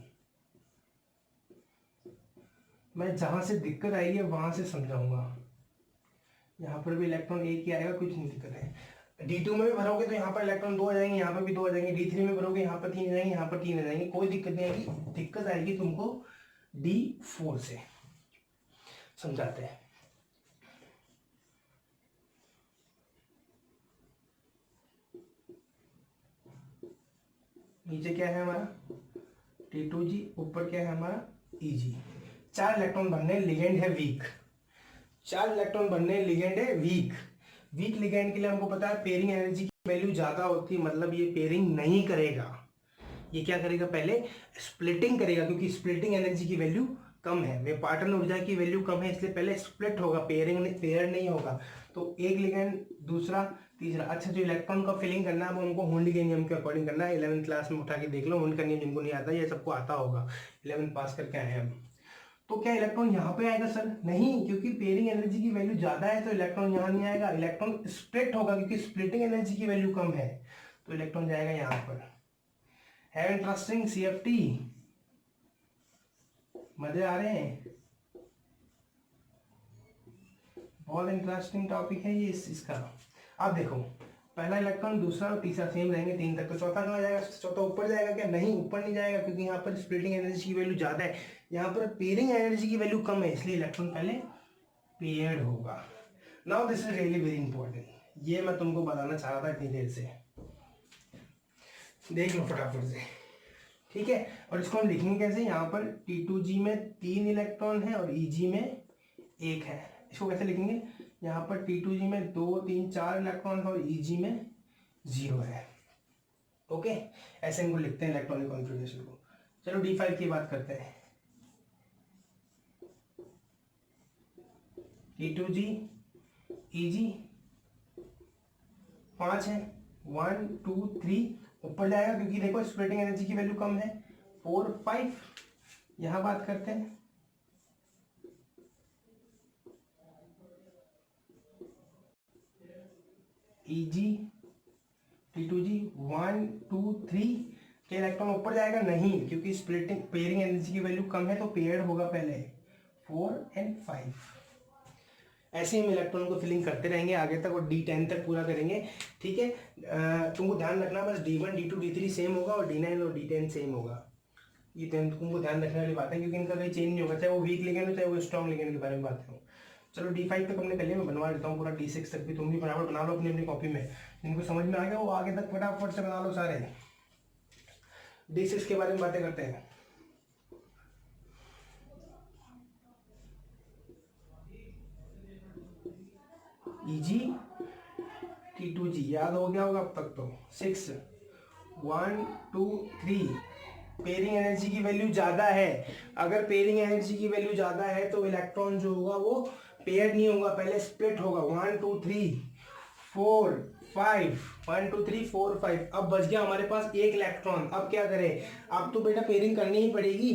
मैं जहाँ से दिक्कत आएगी वहाँ से समझाऊंगा। यहाँ पर भी इलेक्ट्रॉन एक ही आएगा, कुछ नहीं दिक्कत है। D2 में भी भरोगे तो यहाँ पर इलेक्ट्रॉन 2 आ जाएंगे, यहाँ पर भी 2 आ जाएंगे। D3 में भरोगे यहाँ पर 3 आ जाएंगे, यहाँ पर 3 आ जाएंगे, कोई दिक्कत नहीं आएगी। दिक्कत आएगी तुमको D4 से। समझाते हैं। नीचे क्या है हमारा T2G, ऊपर क्या है हमारा EG। 4 इलेक्ट्रॉन बनने, लिगेंड है वीक। 4 इलेक्ट्रॉन बनने, लिगेंड है वीक। वीक लिगेंड के लिए हमको पता है पेयरिंग एनर्जी की वैल्यू ज्यादा होती है, मतलब ये पेयरिंग नहीं करेगा। ये क्या करेगा, पहले स्प्लिटिंग करेगा, क्योंकि स्प्लिटिंग एनर्जी की वैल्यू कम है, वे पार्टनर ऊर्जा की वैल्यू कम है, इसलिए पहले स्प्लिट होगा, पेयर नहीं होगा। तो एक लिगेंड, दूसरा, तीसरा। अच्छा, जो इलेक्ट्रॉन का फिलिंग करना है वो हमको हुंड के नियम के अकॉर्डिंग करना है। 11th क्लास में उठा के देख लो, हुंड का नियम जिनको नहीं आता, ये सबको आता होगा, 11th पास करके आए हैं हम। तो क्या इलेक्ट्रॉन यहाँ पे आएगा सर? नहीं, क्योंकि पेयरिंग एनर्जी की वैल्यू ज्यादा है तो इलेक्ट्रॉन यहाँ नहीं आएगा। इलेक्ट्रॉन स्प्लिट होगा क्योंकि स्प्लिटिंग एनर्जी की वैल्यू कम है, तो इलेक्ट्रॉन जाएगा यहाँ पर। है इंटरेस्टिंग CFT? मजे आ रहे हैं? बहुत इंटरेस्टिंग टॉपिक है ये इसका। अब देखो, पहला इलेक्ट्रॉन, दूसरा और तीसरा सेम रहेंगे 3 तक, तो चौथा कहाँ जाएगा? चौथा ऊपर जाएगा क्या? नहीं, ऊपर नहीं जाएगा, क्योंकि यहाँ पर स्प्लिटिंग एनर्जी की वैल्यू ज्यादा है, यहाँ पर पेयरिंग एनर्जी की वैल्यू कम है, इसलिए इलेक्ट्रॉन पहले पेयर्ड होगा। Now this is really very important, ये मैं तुमको बताना चाह रहा था इतनी देर से। देख लो फटाफट से, ठीक है। और इसको हम लिखेंगे कैसे? यहाँ पर T2G में 3 इलेक्ट्रॉन है और EG में 1 है। इसको कैसे लिखेंगे? यहाँ पर T2G में 2, 3, 4 इलेक्ट्रॉन है और EG में 0 है। ओके, ऐसे इनको लिखते हैं इलेक्ट्रॉनिक कॉन्फ़िगरेशन को। चलो D5 की बात करते हैं। T2G, EG 5 है, 1, 2, 3 ऊपर जाएगा, क्योंकि देखो स्प्लिटिंग एनर्जी की वैल्यू कम है। 4, 5 यहां बात करते हैं। EG, T2G 1, 2, 3 के इलेक्ट्रॉन ऊपर जाएगा? नहीं, क्योंकि स्प्लिटिंग पेयरिंग एनर्जी की वैल्यू कम है, तो पेयर्ड होगा पहले। 4 और 5 ऐसे ही हम इलेक्ट्रॉन को फिलिंग करते रहेंगे आगे तक और D10 तक पूरा करेंगे, ठीक है। तुमको ध्यान रखना बस D1, D2, D3 सेम होगा और D9 और D10 सेम होगा। ये तुमको ध्यान रखने वाली बात है, क्योंकि इनका कहीं चेंज नहीं होगा, चाहे वो वीक लिगेंड हो चाहे वो स्ट्रॉन्ग लिगेंड के बारे में बात करूँ। चलो D5 तक हमने कर लिया, मैं बनवा लेता हूँ पूरा। D6 तक भी तुम भी फटाफट बना लो अपनी अपनी कॉपी में, जिनको समझ में आ गया वो आगे तक फटाफट से बना लो सारे। D6 के बारे में बातें करते हैं। EG, T2G याद हो गया होगा अब तक तो। 6, 1, 2, 3 पेयरिंग एनर्जी की वैल्यू ज्यादा है। अगर पेयरिंग एनर्जी की वैल्यू ज्यादा है तो इलेक्ट्रॉन जो होगा वो पेयर नहीं होगा, पहले स्प्लिट होगा। 1, 2, 3, 4, 5, 1, 2, 3, 4, 5। अब बच गया हमारे पास एक इलेक्ट्रॉन। अब क्या करें? अब तो बेटा पेयरिंग करनी ही पड़ेगी,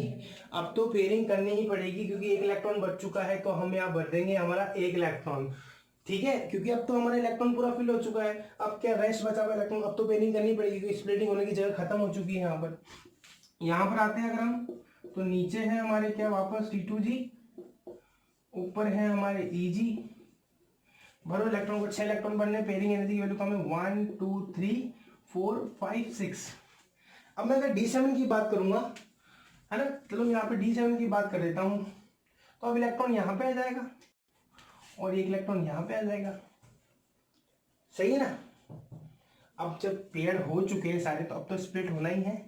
अब तो पेयरिंग करनी ही पड़ेगी, क्योंकि एक इलेक्ट्रॉन बच चुका है, तो हम यहाँ भर देंगे हमारा एक इलेक्ट्रॉन, ठीक है। क्योंकि अब तो हमारा इलेक्ट्रॉन पूरा फिल हो चुका है, अब क्या रेस्ट बचा हुआ इलेक्ट्रॉन, अब तो पेयरिंग करनी पड़ेगी, क्योंकि स्प्लिटिंग होने की जगह खत्म हो चुकी है। यहाँ पर आते हैं अगर हम, तो नीचे है हमारे क्या वापस T2G, ऊपर है हमारे EG। भरो इलेक्ट्रॉन को, 6 इलेक्ट्रॉन बनने, पेयरिंग एनर्जी की वैल्यू कम है। 1, 2, 3, 4, 5, 6। अब मैं अगर D7 की बात करूंगा, है ना, चलो यहाँ पे D7 की बात कर देता हूं, तो अब इलेक्ट्रॉन यहाँ पे आ जाएगा और एक इलेक्ट्रॉन यहाँ पे आ जाएगा, सही है ना। अब जब पेयर हो चुके हैं सारे, तो अब तो स्प्लिट होना ही है।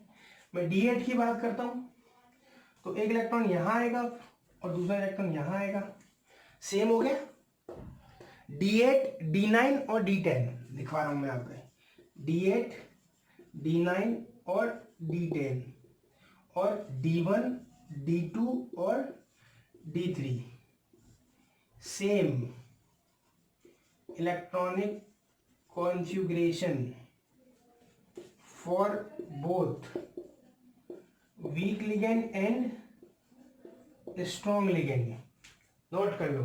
मैं D8 की बात करता हूं, तो एक इलेक्ट्रॉन यहाँ आएगा और दूसरा इलेक्ट्रॉन यहाँ आएगा, सेम हो गया। D8, D9 और D10 लिखवा रहा हूं मैं यहाँ पे। D8, D9 और D10 और D1, D2 और D3 same electronic configuration for both week ligand and strong ligand. Note कर लो,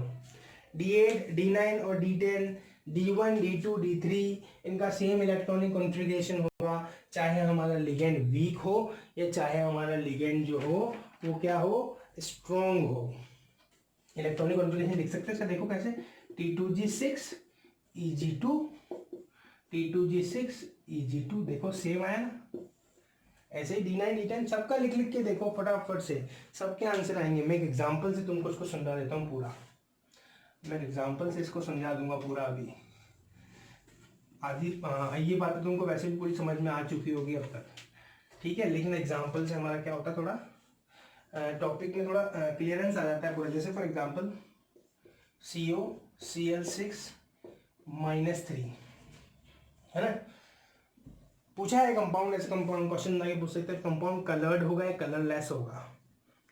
D8, D9 और D10, D1, D2, D3 इनका सेम इलेक्ट्रॉनिक कॉन्फ़िगरेशन होगा, चाहे हमारा लिगेंड वीक हो या चाहे हमारा लिगेंड जो हो वो क्या हो, स्ट्रॉन्ग हो। इलेक्ट्रॉनिक कॉन्फ़िगरेशन लिख सकते हैं इसका, देखो कैसे, T2G6 Eg2, T2G6 Eg2, देखो सेम आया ना। ऐसे ही D9 D10 सबका लिख लिख के देखो फटाफट से, सबके आंसर आएंगे। मैं एक एग्जांपल से तुमको इसको समझा देता हूँ पूरा, मैं एग्जांपल से इसको समझा दूंगा पूरा। अभी आधी ये बातें तुमको वैसे भी पूरी समझ में आ चुकी होगी अब तक, ठीक है, लेकिन एग्जांपल से हमारा क्या होता है, थोड़ा टॉपिक में थोड़ा क्लियरेंस आ जाता है पूरा। जैसे फॉर एग्जांपल COCl6 -3 है ना, पूछा है कंपाउंड, ऐसे कंपाउंड क्वेश्चन आगे पूछ सकते हैं, कंपाउंड कलर्ड होगा या कलरलेस होगा।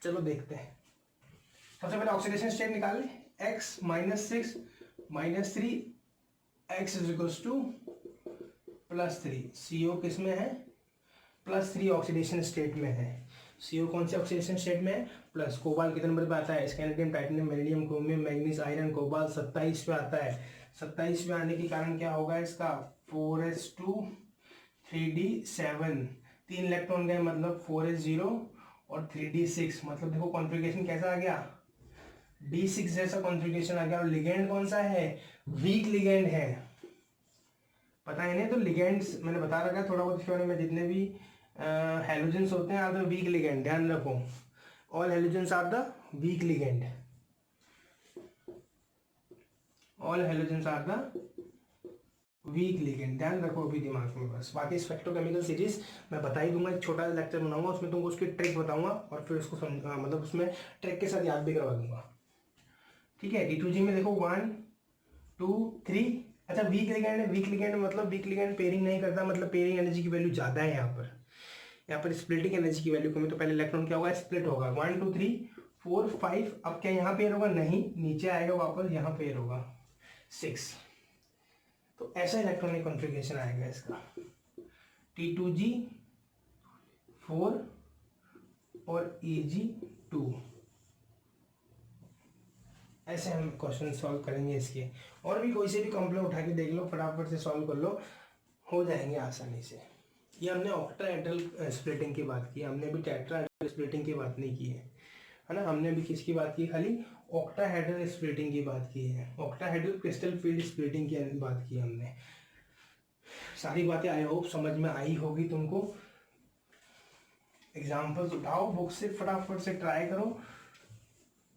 चलो देखते हैं। सबसे पहले ऑक्सीडेशन स्टेट निकाल लें, x -6 -3 x = +3। CO किस में है, +3 ऑक्सीडेशन स्टेट में है। CO कौन से ऑक्सीडेशन स्टेट में है, प्लस। कोबाल्ट कितने नंबर पे आता है, scandium, titanium, beryllium, chromium, manganese, iron, cobalt 27 पे आता है। 27 पे आने के कारण क्या होगा इसका, 4s2 3d7, 3 इलेक्ट्रॉन गए मतलब 4s0 और 3d6, मतलब देखो कॉन्फ़िगरेशन कैसा आ गया, D6 जैसा कॉन्फ़िगरेशन आ गया। और लिगेंड कौन सा है, वीक लिगेंड है, पता है नहीं तो लिगेंड्स मैंने बता रखा है थोड़ा बहुत इसके बारे में। जितने भी हेलोजेंस होते हैं आर द वीक लिगेंड, ध्यान रखो, all halogens are the weak ligand, all halogens are the weak ligand, ध्यान रखो अभी दिमाग में बस। बाकी स्पेक्ट्रोकेमिकल सीरीज मैं बता ही दूंगा, एक छोटा लेक्चर बनाऊंगा उसमें तुमको उसकी ट्रिक बताऊंगा और फिर उसको मतलब उसमें ट्रिक के साथ याद भी करवा दूंगा, ठीक है। D2G में देखो 1 2 3, अच्छा वीक लिगेंड है, वीक लिगेंड मतलब वीक लिगेंड पेयरिंग नहीं करता, मतलब पेयरिंग एनर्जी की वैल्यू ज़्यादा है यहाँ पर स्प्लिटिंग एनर्जी की वैल्यू कम है, तो पहले इलेक्ट्रॉन क्या होगा, स्प्लिट होगा 1 2 3 4 5। अब क्या यहाँ पेयर होगा, नहीं, नीचे आएगा वापस, यहाँ पेयर होगा 6। तो ऐसा इलेक्ट्रॉनिक कॉन्फ़िगरेशन आएगा इसका, T2G 4 और Eg2। ऐसे हम क्वेश्चन सॉल्व करेंगे इसके, और भी कोई से भी कंप्लेंट उठा के देख लो, फटाफट से सॉल्व कर लो, हो जाएंगे आसानी से। ये हमने ऑक्टाहेड्रल स्प्लिटिंग की बात की, हमने अभी टेट्राहेड्रल स्प्लिटिंग की बात नहीं की है ना। हमने अभी किसकी बात की, खाली ऑक्टाहेड्रल स्प्लिटिंग की बात की है, ऑक्टाहेड्रल क्रिस्टल फील्ड स्प्लिटिंग की बात की हमने। सारी बातें आई होप समझ में आई होगी तुमको। एग्जाम्पल्स उठाओ बुक से, फटाफट से ट्राई करो।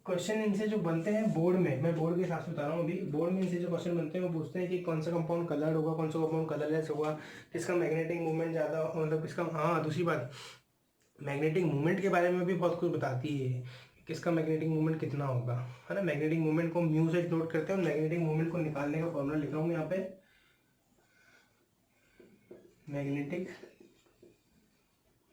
क्वेश्चन इनसे जो बनते हैं बोर्ड में, मैं बोर्ड के हिसाब से बता रहा हूँ अभी, बोर्ड में इनसे जो क्वेश्चन बनते हैं वो पूछते हैं कि कौन सा कंपाउंड कलर्ड होगा, कौन सा कंपाउंड कलरलेस होगा, किसका मैग्नेटिक मूवमेंट ज़्यादा, मतलब किसका, हाँ दूसरी बात, मैग्नेटिक मूवमेंट के बारे में भी बहुत कुछ बताती है, किसका मैग्नेटिक मूवमेंट कितना होगा, है ना। मैग्नेटिक मूवमेंट को म्यू से नोट करते हैं, और मैग्नेटिक मूवमेंट को निकालने का फॉर्मूला लिख रहा हूँ यहाँ पे, मैग्नेटिक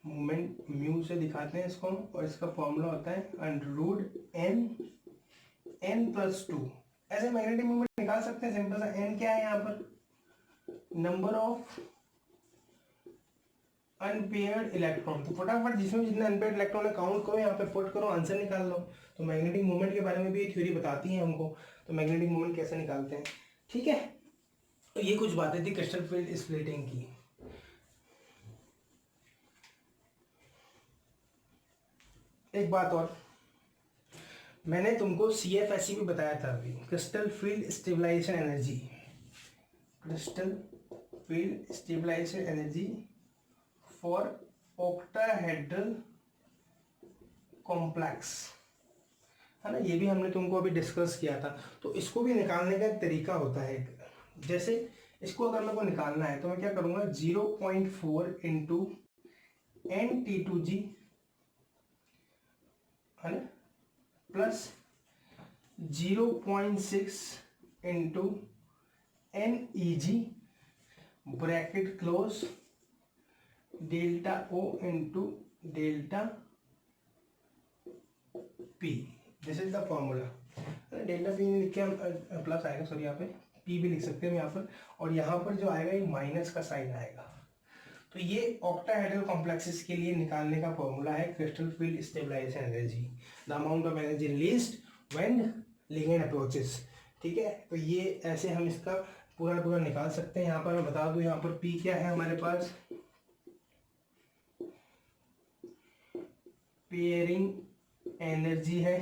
मूवमेंट म्यू से दिखाते हैं इसको, और इसका फॉर्मूला होता है √n+2। ऐसे मैग्नेटिक मूवमेंट निकाल सकते हैं, सिंपल सा। n क्या है यहाँ पर, नंबर ऑफ अनपेयर्ड इलेक्ट्रॉन, तो फटाफट जिसमें जितने अनपेयर्ड इलेक्ट्रॉन है काउंट करो, यहाँ पे पुट करो, आंसर निकाल लो। तो मैग्नेटिक मूवमेंट के बारे में भी थ्योरी बताती है हमको, तो मैग्नेटिक मूवमेंट कैसे निकालते हैं, ठीक है। तो ये कुछ बातें थी क्रिस्टल फील्ड स्प्लिटिंग की। एक बात और, मैंने तुमको CFSE भी बताया था अभी, crystal field stabilisation energy, crystal field stabilisation energy for octahedral complex, है ना। ये भी हमने तुमको अभी डिस्कस किया था। तो इसको भी निकालने का एक तरीका होता है, जैसे इसको अगर मेरे को निकालना है तो मैं क्या करूँगा, 0.4 इंटू NT2G, है ना, plus 0.6 into NEG, bracket close, delta O into delta P, this is the formula. Delta P लिख के हम प्लस आएगा, सॉरी यहाँ पे P भी लिख सकते हैं यहाँ पर, और यहाँ पर जो आएगा ये माइनस का साइन आएगा। तो ये ऑक्टाहेड्रल कॉम्प्लेक्सेस के लिए निकालने का फॉर्मूला है, crystal field stabilisation energy, the amount of energy released when ligand approaches, ठीक है। तो ये ऐसे हम इसका पूरा निकाल सकते हैं। यहाँ पर मैं बता दूं, यहाँ पर P क्या है हमारे पास, पेयरिंग एनर्जी है,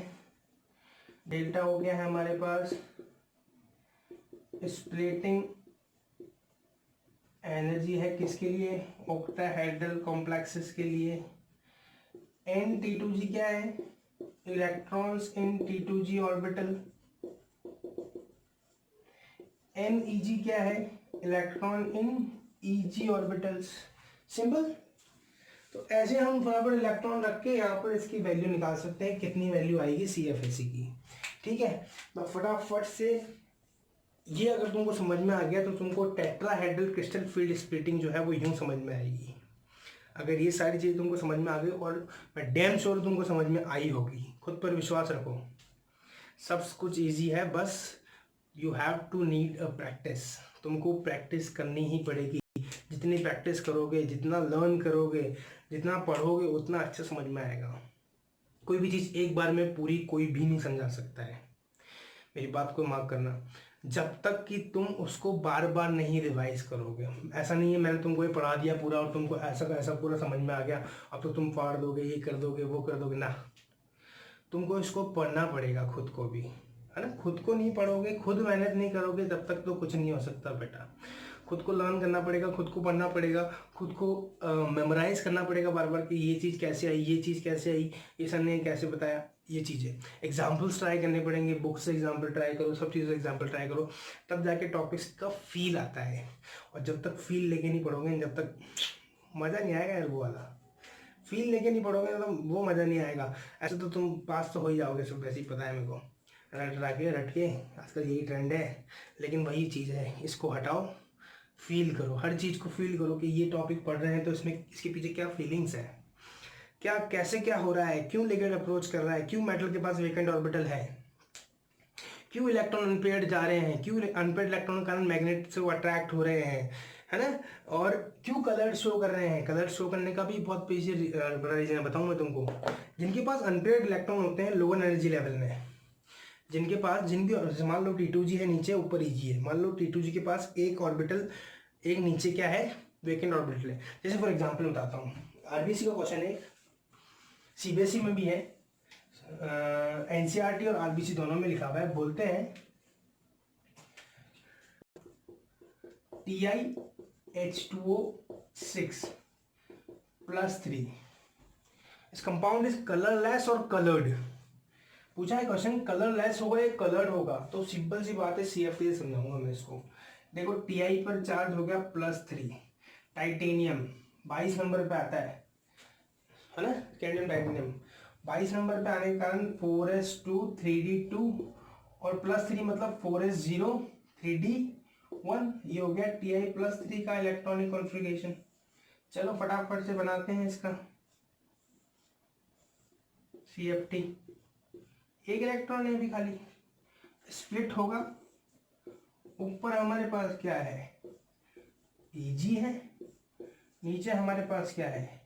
डेल्टा हो गया है हमारे पास स्प्लिटिंग एनर्जी है किसके लिए, ऑक्टाहेड्रल कॉम्प्लेक्सेस के लिए। एन टी टू जी क्या है, electrons in t two g orbital. And e g क्या है, electron in e g orbitals. Simple. तो ऐसे हम बराबर इलेक्ट्रॉन रख के यहाँ पर इसकी वैल्यू निकाल सकते हैं, कितनी वैल्यू आएगी सी एफ ए सी की। ठीक है, तो फटाफट से ये अगर तुमको समझ में आ गया तो तुमको टेट्राहेड्रल क्रिस्टल फील्ड स्प्लिटिंग जो है वो यूं समझ में आएगी। अगर ये सारी चीज़ तुमको समझ में आ गई, और मैं डैम श्योर तुमको समझ में आई होगी, खुद पर विश्वास रखो, सब कुछ इजी है, बस you have to need a practice. तुमको प्रैक्टिस करनी ही पड़ेगी। जितनी प्रैक्टिस करोगे, जितना लर्न करोगे, जितना पढ़ोगे, उतना अच्छा समझ में आएगा। कोई भी चीज़ एक बार में पूरी कोई भी नहीं समझा सकता है, मेरी बात को मार्क करना। जब तक कि तुम उसको बार बार नहीं रिवाइज करोगे। ऐसा नहीं है मैंने तुमको ये पढ़ा दिया पूरा और तुमको ऐसा का ऐसा पूरा समझ में आ गया, अब तो तुम फाड़ दोगे, ये कर दोगे, वो कर दोगे ना। तुमको इसको पढ़ना पड़ेगा खुद को भी, है ना। खुद को नहीं पढ़ोगे, खुद मेहनत नहीं करोगे, तब तक तो कुछ नहीं हो सकता बेटा। खुद को लर्न करना पड़ेगा, खुद को पढ़ना पड़ेगा, खुद को मेमोराइज करना पड़ेगा बार बार कि ये चीज़ कैसे आई, ये चीज़ कैसे आई, ये सर ने कैसे बताया, ये चीज़ें। एग्जाम्पल्स ट्राई करने पड़ेंगे, बुक से एग्जाम्पल ट्राई करो, सब चीज़ों से एग्जाम्पल ट्राई करो, तब जाके टॉपिक्स का फील आता है। और जब तक फील लेके नहीं पढ़ोगे, जब तक मज़ा नहीं आएगा यार, वो वाला फील लेके नहीं पढ़ोगे तो वो मज़ा नहीं आएगा। ऐसे तो तुम पास तो हो ही जाओगे, सब वैसे ही पता है मेरे को, रट के आजकल यही ट्रेंड है। लेकिन वही चीज़ है, इसको हटाओ, फील करो, हर चीज़ को फील करो कि ये टॉपिक पढ़ रहे हैं तो इसमें इसके पीछे क्या फीलिंग्स है, क्या कैसे क्या हो रहा है, क्यों लेकर अप्रोच कर रहा है, क्यों मेटल के पास वेकेंट ऑर्बिटल है, क्यों इलेक्ट्रॉन अनपेयर्ड जा रहे हैं, क्यों अनपेयर्ड इलेक्ट्रॉन के कारण मैग्नेट से वो अट्रैक्ट हो रहे हैं, है ना। और क्यों कलर शो कर रहे हैं, कलर शो करने का भी बहुत पीछे बड़ा रीजन बताऊँ मैं तुमको। जिनके पास अनपेयर्ड इलेक्ट्रॉन होते हैं लोअर एनर्जी लेवल में, जिनके पास जिनकी मान लो T2G है नीचे, ऊपर EG है, मान लो T2G के पास एक ऑर्बिटल, एक नीचे क्या है, वेकेंट ऑर्बिटल है। जैसे फॉर एग्जांपल बताता हूँ, आरबीसी का क्वेश्चन है, सीबीएसई में भी है, एनसीईआरटी और आरबीसी दोनों में लिखा हुआ है। बोलते हैं TiH2O6+3 इस कंपाउंड इज कलरलेस और कलर्ड। पूछा है क्वेश्चन, कलरलेस होगा या कलर्ड होगा, तो सिंपल सी बात है, CFA समझाऊंगा मैं इसको। देखो Ti पर चार्ज हो गया +3, टाइटेनियम 22 नंबर पे आता है ना, कैडमियम टाइटेनियम 22 नंबर पे आने के कारण 4s2 3d2 और +3 मतलब 4s0 3d1, ये हो गया Ti+3 का इलेक्ट्रॉनिक कॉन्फ़िगरेशन। चलो फटाफट से बनाते हैं इसका। CFT एक इलेक्ट्रॉन है अभी खाली, स्प्लिट होगा। ऊपर हमारे पास क्या है, Eg है, नीचे हमारे पास क्या है,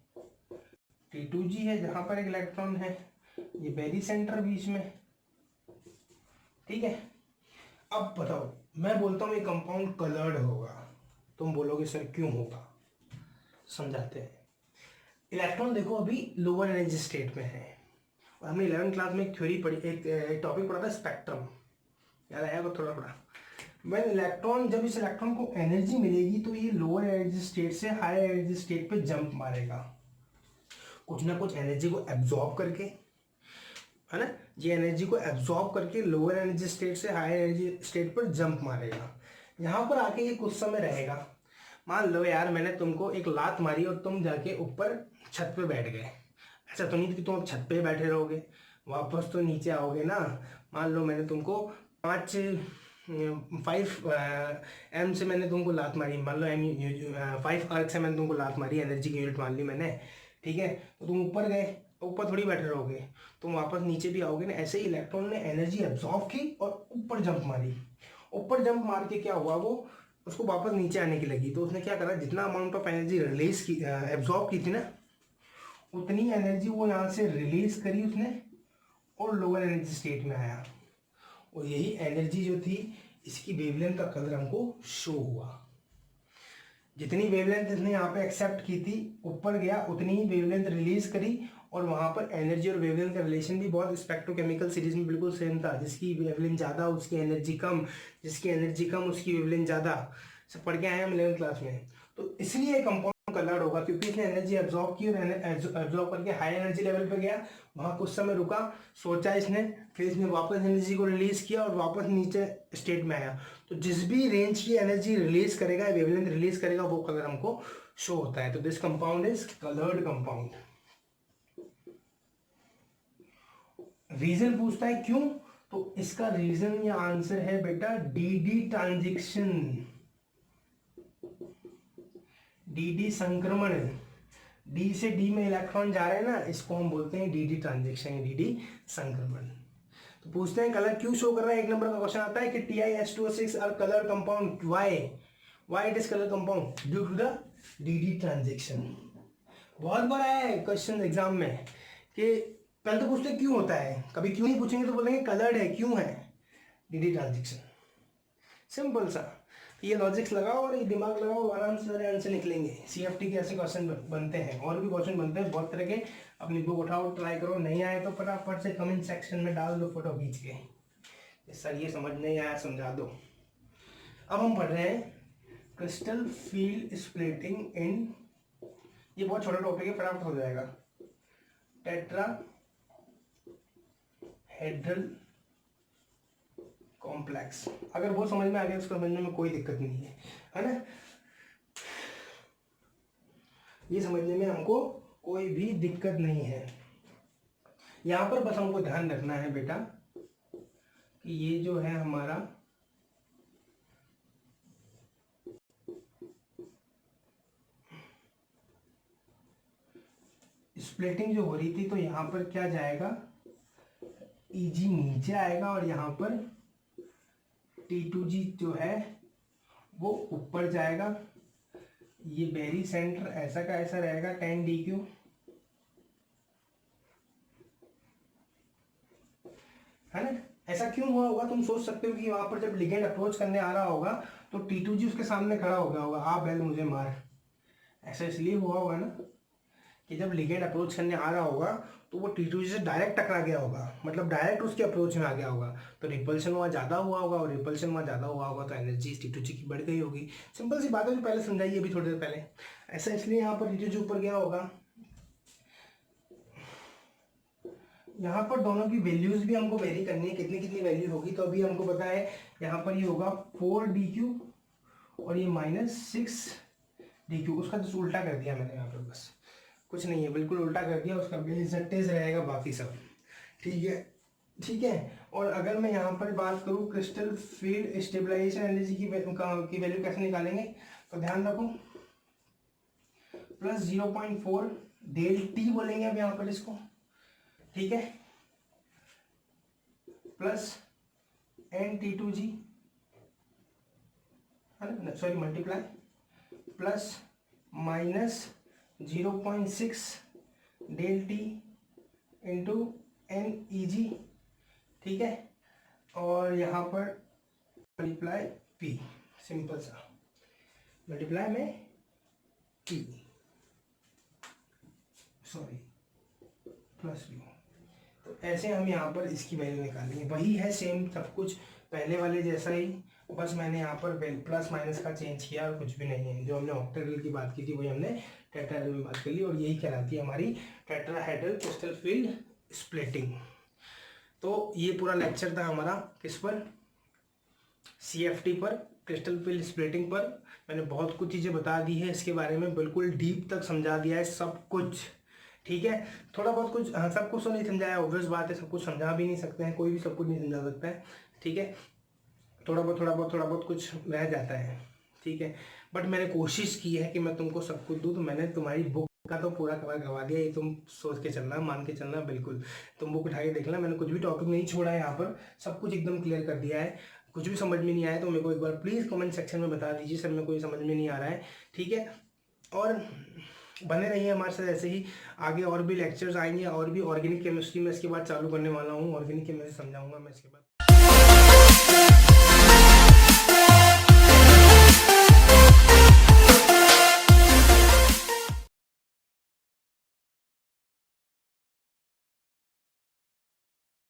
T2G है, जहां पर एक इलेक्ट्रॉन है, ये बेरी सेंटर बीच में। ठीक है, अब बताओ, मैं बोलता हूं ये कंपाउंड कलर्ड होगा, तुम बोलोगे सर क्यों होगा, समझाते हैं। इलेक्ट्रॉन देखो अभी लोअर एनर्जी स्टेट में है, और हमने 11वीं क्लास में एक थ्योरी पढ़ी, एक टॉपिक पढ़ा था स्पेक्ट्रम, याद आया वो थोड़ा थोड़ा। मैं इलेक्ट्रॉन, जब इस इलेक्ट्रॉन को एनर्जी मिलेगी तो ये लोअर एनर्जी स्टेट से हायर एनर्जी स्टेट पे जंप मारेगा, कुछ ना कुछ एनर्जी को एब्जॉर्ब करके, है ना। ये एनर्जी को एब्जॉर्ब करके लोअर एनर्जी स्टेट से हायर एनर्जी स्टेट पर जंप मारेगा। यहाँ पर आके ये कुछ समय रहेगा। मान लो यार मैंने तुमको एक लात मारी और तुम जाके ऊपर छत पे बैठ गए, ऐसा तो नहीं कि तुम अब छत पे बैठे रहोगे, वापस तो नीचे आओगे ना। मान लो मैंने तुमको 5 M से मैंने तुमको लात मारी, मान लो 5 अर्क से मैंने तुमको लात मारी, एनर्जी की यूनिट मान ली मैंने, ठीक है। तो तुम ऊपर गए, ऊपर थोड़ी बैठे रहोगे, तुम वापस नीचे भी आओगे ना। ऐसे ही इलेक्ट्रॉन ने एनर्जी एब्जॉर्व की और ऊपर जंप मारी, ऊपर जंप मार के क्या हुआ, वो उसको वापस नीचे आने की लगी, तो उसने क्या करा, जितना अमाउंट ऑफ एनर्जी रिलीज की, एब्जॉर्ब की थी ना, उतनी एनर्जी वो यहाँ से रिलीज करी उसने और लोअर एनर्जी स्टेट में आया। और यही एनर्जी जो थी, इसकी वेवलेंथ का कलर हमको शो हुआ। जितनी वेवलेंथ इसने यहाँ पे एक्सेप्ट की थी, ऊपर गया उतनी ही वेवलेंथ रिलीज करी, और वहाँ पर एनर्जी और वेवलेंथ का रिलेशन भी बहुत स्पेक्ट्रोकेमिकल सीरीज में बिल्कुल सेम था। जिसकी वेवलेंथ ज़्यादा उसकी एनर्जी कम, जिसकी एनर्जी कम उसकी वेवलेंथ ज़्यादा। सब पढ़ के आए हम 11th क्लास में। तो इसलिए कंपाउंड कलर्ड होगा, क्योंकि इसने एनर्जी एब्जॉर्ब की और एब्जॉर्ब करके हाई एनर्जी लेवल पे गया, वहाँ कुछ समय रुका, सोचा इसने, फिर इसने वापस एनर्जी को रिलीज किया और वापस नीचे स्टेट में आया। तो जिस भी रेंज की एनर्जी रिलीज करेगा, वेवलेंथ रिलीज करेगा, वो कलर हमको शो होता है। तो this compound is coloured compound. Reason पूछता है क्यों, तो इसका रीजन या आंसर है बेटा डी ट्रांजिशन, डी संक्रमण। डी से डी में इलेक्ट्रॉन जा रहे हैं ना, इसको हम बोलते हैं डी ट्रांजिशन, डी संक्रमण। तो पूछते हैं कलर क्यों शो कर रहा है। एक नंबर का क्वेश्चन आता है कि TiH2O6 are colour compound, why it is colour compound, due to the D transition. बहुत बार है क्वेश्चन एग्जाम में कि पहले तो पूछते क्यों होता है, कभी क्यों नहीं पूछेंगे तो बोलेंगे कलर्ड है, क्यों है, डी ट्रांजिशन। सिंपल सा, ये लॉजिक्स लगाओ और ये दिमाग लगाओ, आराम से सारे आंसर निकलेंगे। CFT के ऐसे क्वेश्चन बनते हैं, और भी क्वेश्चन बनते हैं बहुत तरह के। अपनी बुक उठाओ, ट्राई करो, नहीं आए तो फटाफट से कमेंट सेक्शन में डाल दो फोटो खींच के, सर ये समझ नहीं आया समझा दो। अब हम पढ़ रहे हैं क्रिस्टल फील्ड स्प्लिटिंग इन, ये बहुत छोटा टॉपिक है, फटाफट हो जाएगा। टेट्रा हेड्रल कॉम्प्लेक्स, अगर वो समझ में आ गया उसको समझने में कोई दिक्कत नहीं है ना। ये समझने में हमको कोई भी दिक्कत नहीं है। यहाँ पर बस हमको ध्यान रखना है बेटा कि ये जो है हमारा स्प्लिटिंग जो हो रही थी, तो यहाँ पर क्या जाएगा, Eg नीचे आएगा और यहाँ पर T2G जो है वो ऊपर जाएगा। ये बेरी सेंटर ऐसा का ऐसा रहेगा 10dq, है ना। ऐसा क्यों हुआ होगा, तुम सोच सकते हो कि वहां पर जब लिगेंड अप्रोच करने आ रहा होगा तो T2G उसके सामने खड़ा हो गया होगा, आ बैल मुझे मार। ऐसा इसलिए हुआ होगा ना कि जब लिगेंड अप्रोच करने आ रहा होगा तो वो T2G से डायरेक्ट टकरा गया होगा, मतलब डायरेक्ट उसके अप्रोच में आ गया होगा, तो रिपल्शन वहाँ ज़्यादा हुआ होगा, और रिपल्शन वहाँ ज़्यादा हुआ होगा तो एनर्जी T2G की बढ़ गई होगी। सिंपल सी बात है, जो पहले समझाई अभी थोड़ी देर पहले। ऐसा इसलिए यहाँ पर T2G ऊपर गया होगा। यहाँ पर दोनों की वैल्यूज भी हमको वेरी करनी है, कितनी कितनी वैल्यू होगी। तो अभी हमको पता है यहाँ पर ये होगा 4dq और ये -6dq, उसका जो उल्टा कर दिया मैंने यहाँ पर, बस कुछ नहीं है, बिल्कुल उल्टा कर दिया, उसका बेस रहेगा बाकी सब, ठीक है ठीक है। और अगर मैं यहाँ पर बात करूँ क्रिस्टल फील्ड स्टेबलाइजेशन एनर्जी की वैल्यू कैसे निकालेंगे, तो ध्यान रखो +0.4 डेल टी बोलेंगे अब यहाँ पर इसको, ठीक है, plus NT2G, sorry multiply, plus -0.6 del T into NEG, ठीक है, और यहाँ पर मल्टीप्लाई P, सिंपल सा मल्टीप्लाई में P, सॉरी प्लस P। तो ऐसे हम यहाँ पर इसकी वैल्यू निकालेंगे, वही है सेम सब कुछ पहले वाले जैसा ही, बस मैंने यहाँ पर प्लस माइनस का चेंज किया और कुछ भी नहीं है। जो हमने ऑक्टेड्रल की बात की थी वही हमने टेट्राहेड्रल में बात कर ली, और यही कहलाती है हमारी टेट्राहेड्रल क्रिस्टल फील्ड स्प्लिटिंग। तो ये पूरा लेक्चर था हमारा किस पर, CFT पर, क्रिस्टल फील्ड स्प्लिटिंग पर। मैंने बहुत कुछ चीज़ें बता दी है इसके बारे में, बिल्कुल डीप तक समझा दिया है सब कुछ, ठीक है। थोड़ा बहुत कुछ, हाँ सब कुछ तो नहीं समझाया, ऑब्वियस बात है, सब कुछ समझा भी नहीं सकते हैं, कोई भी सब कुछ नहीं समझा सकता है, ठीक है। थोड़ा बहुत कुछ रह जाता है, ठीक है। बट मैंने कोशिश की है कि मैं तुमको सब कुछ दूँ, तो मैंने तुम्हारी बुक का तो पूरा कवर करवा दिया, ये तुम सोच के चलना, मान के चलना, बिल्कुल तुम बुक उठा के देखना, मैंने कुछ भी टॉपिक नहीं छोड़ा है यहाँ पर, सब कुछ एकदम क्लियर कर दिया है। कुछ भी समझ में नहीं आया तो मेरे को एक बार प्लीज़ कमेंट सेक्शन में बता दीजिए, सर मेरे को समझ में नहीं आ रहा है, ठीक है। और बने रहिए हमारे साथ ऐसे ही, आगे और भी लेक्चर्स आएंगे, और भी ऑर्गेनिक केमिस्ट्री में इसके बाद चालू करने वाला हूँ, ऑर्गेनिक केमिस्ट्री समझाऊंगा मैं इसके बाद।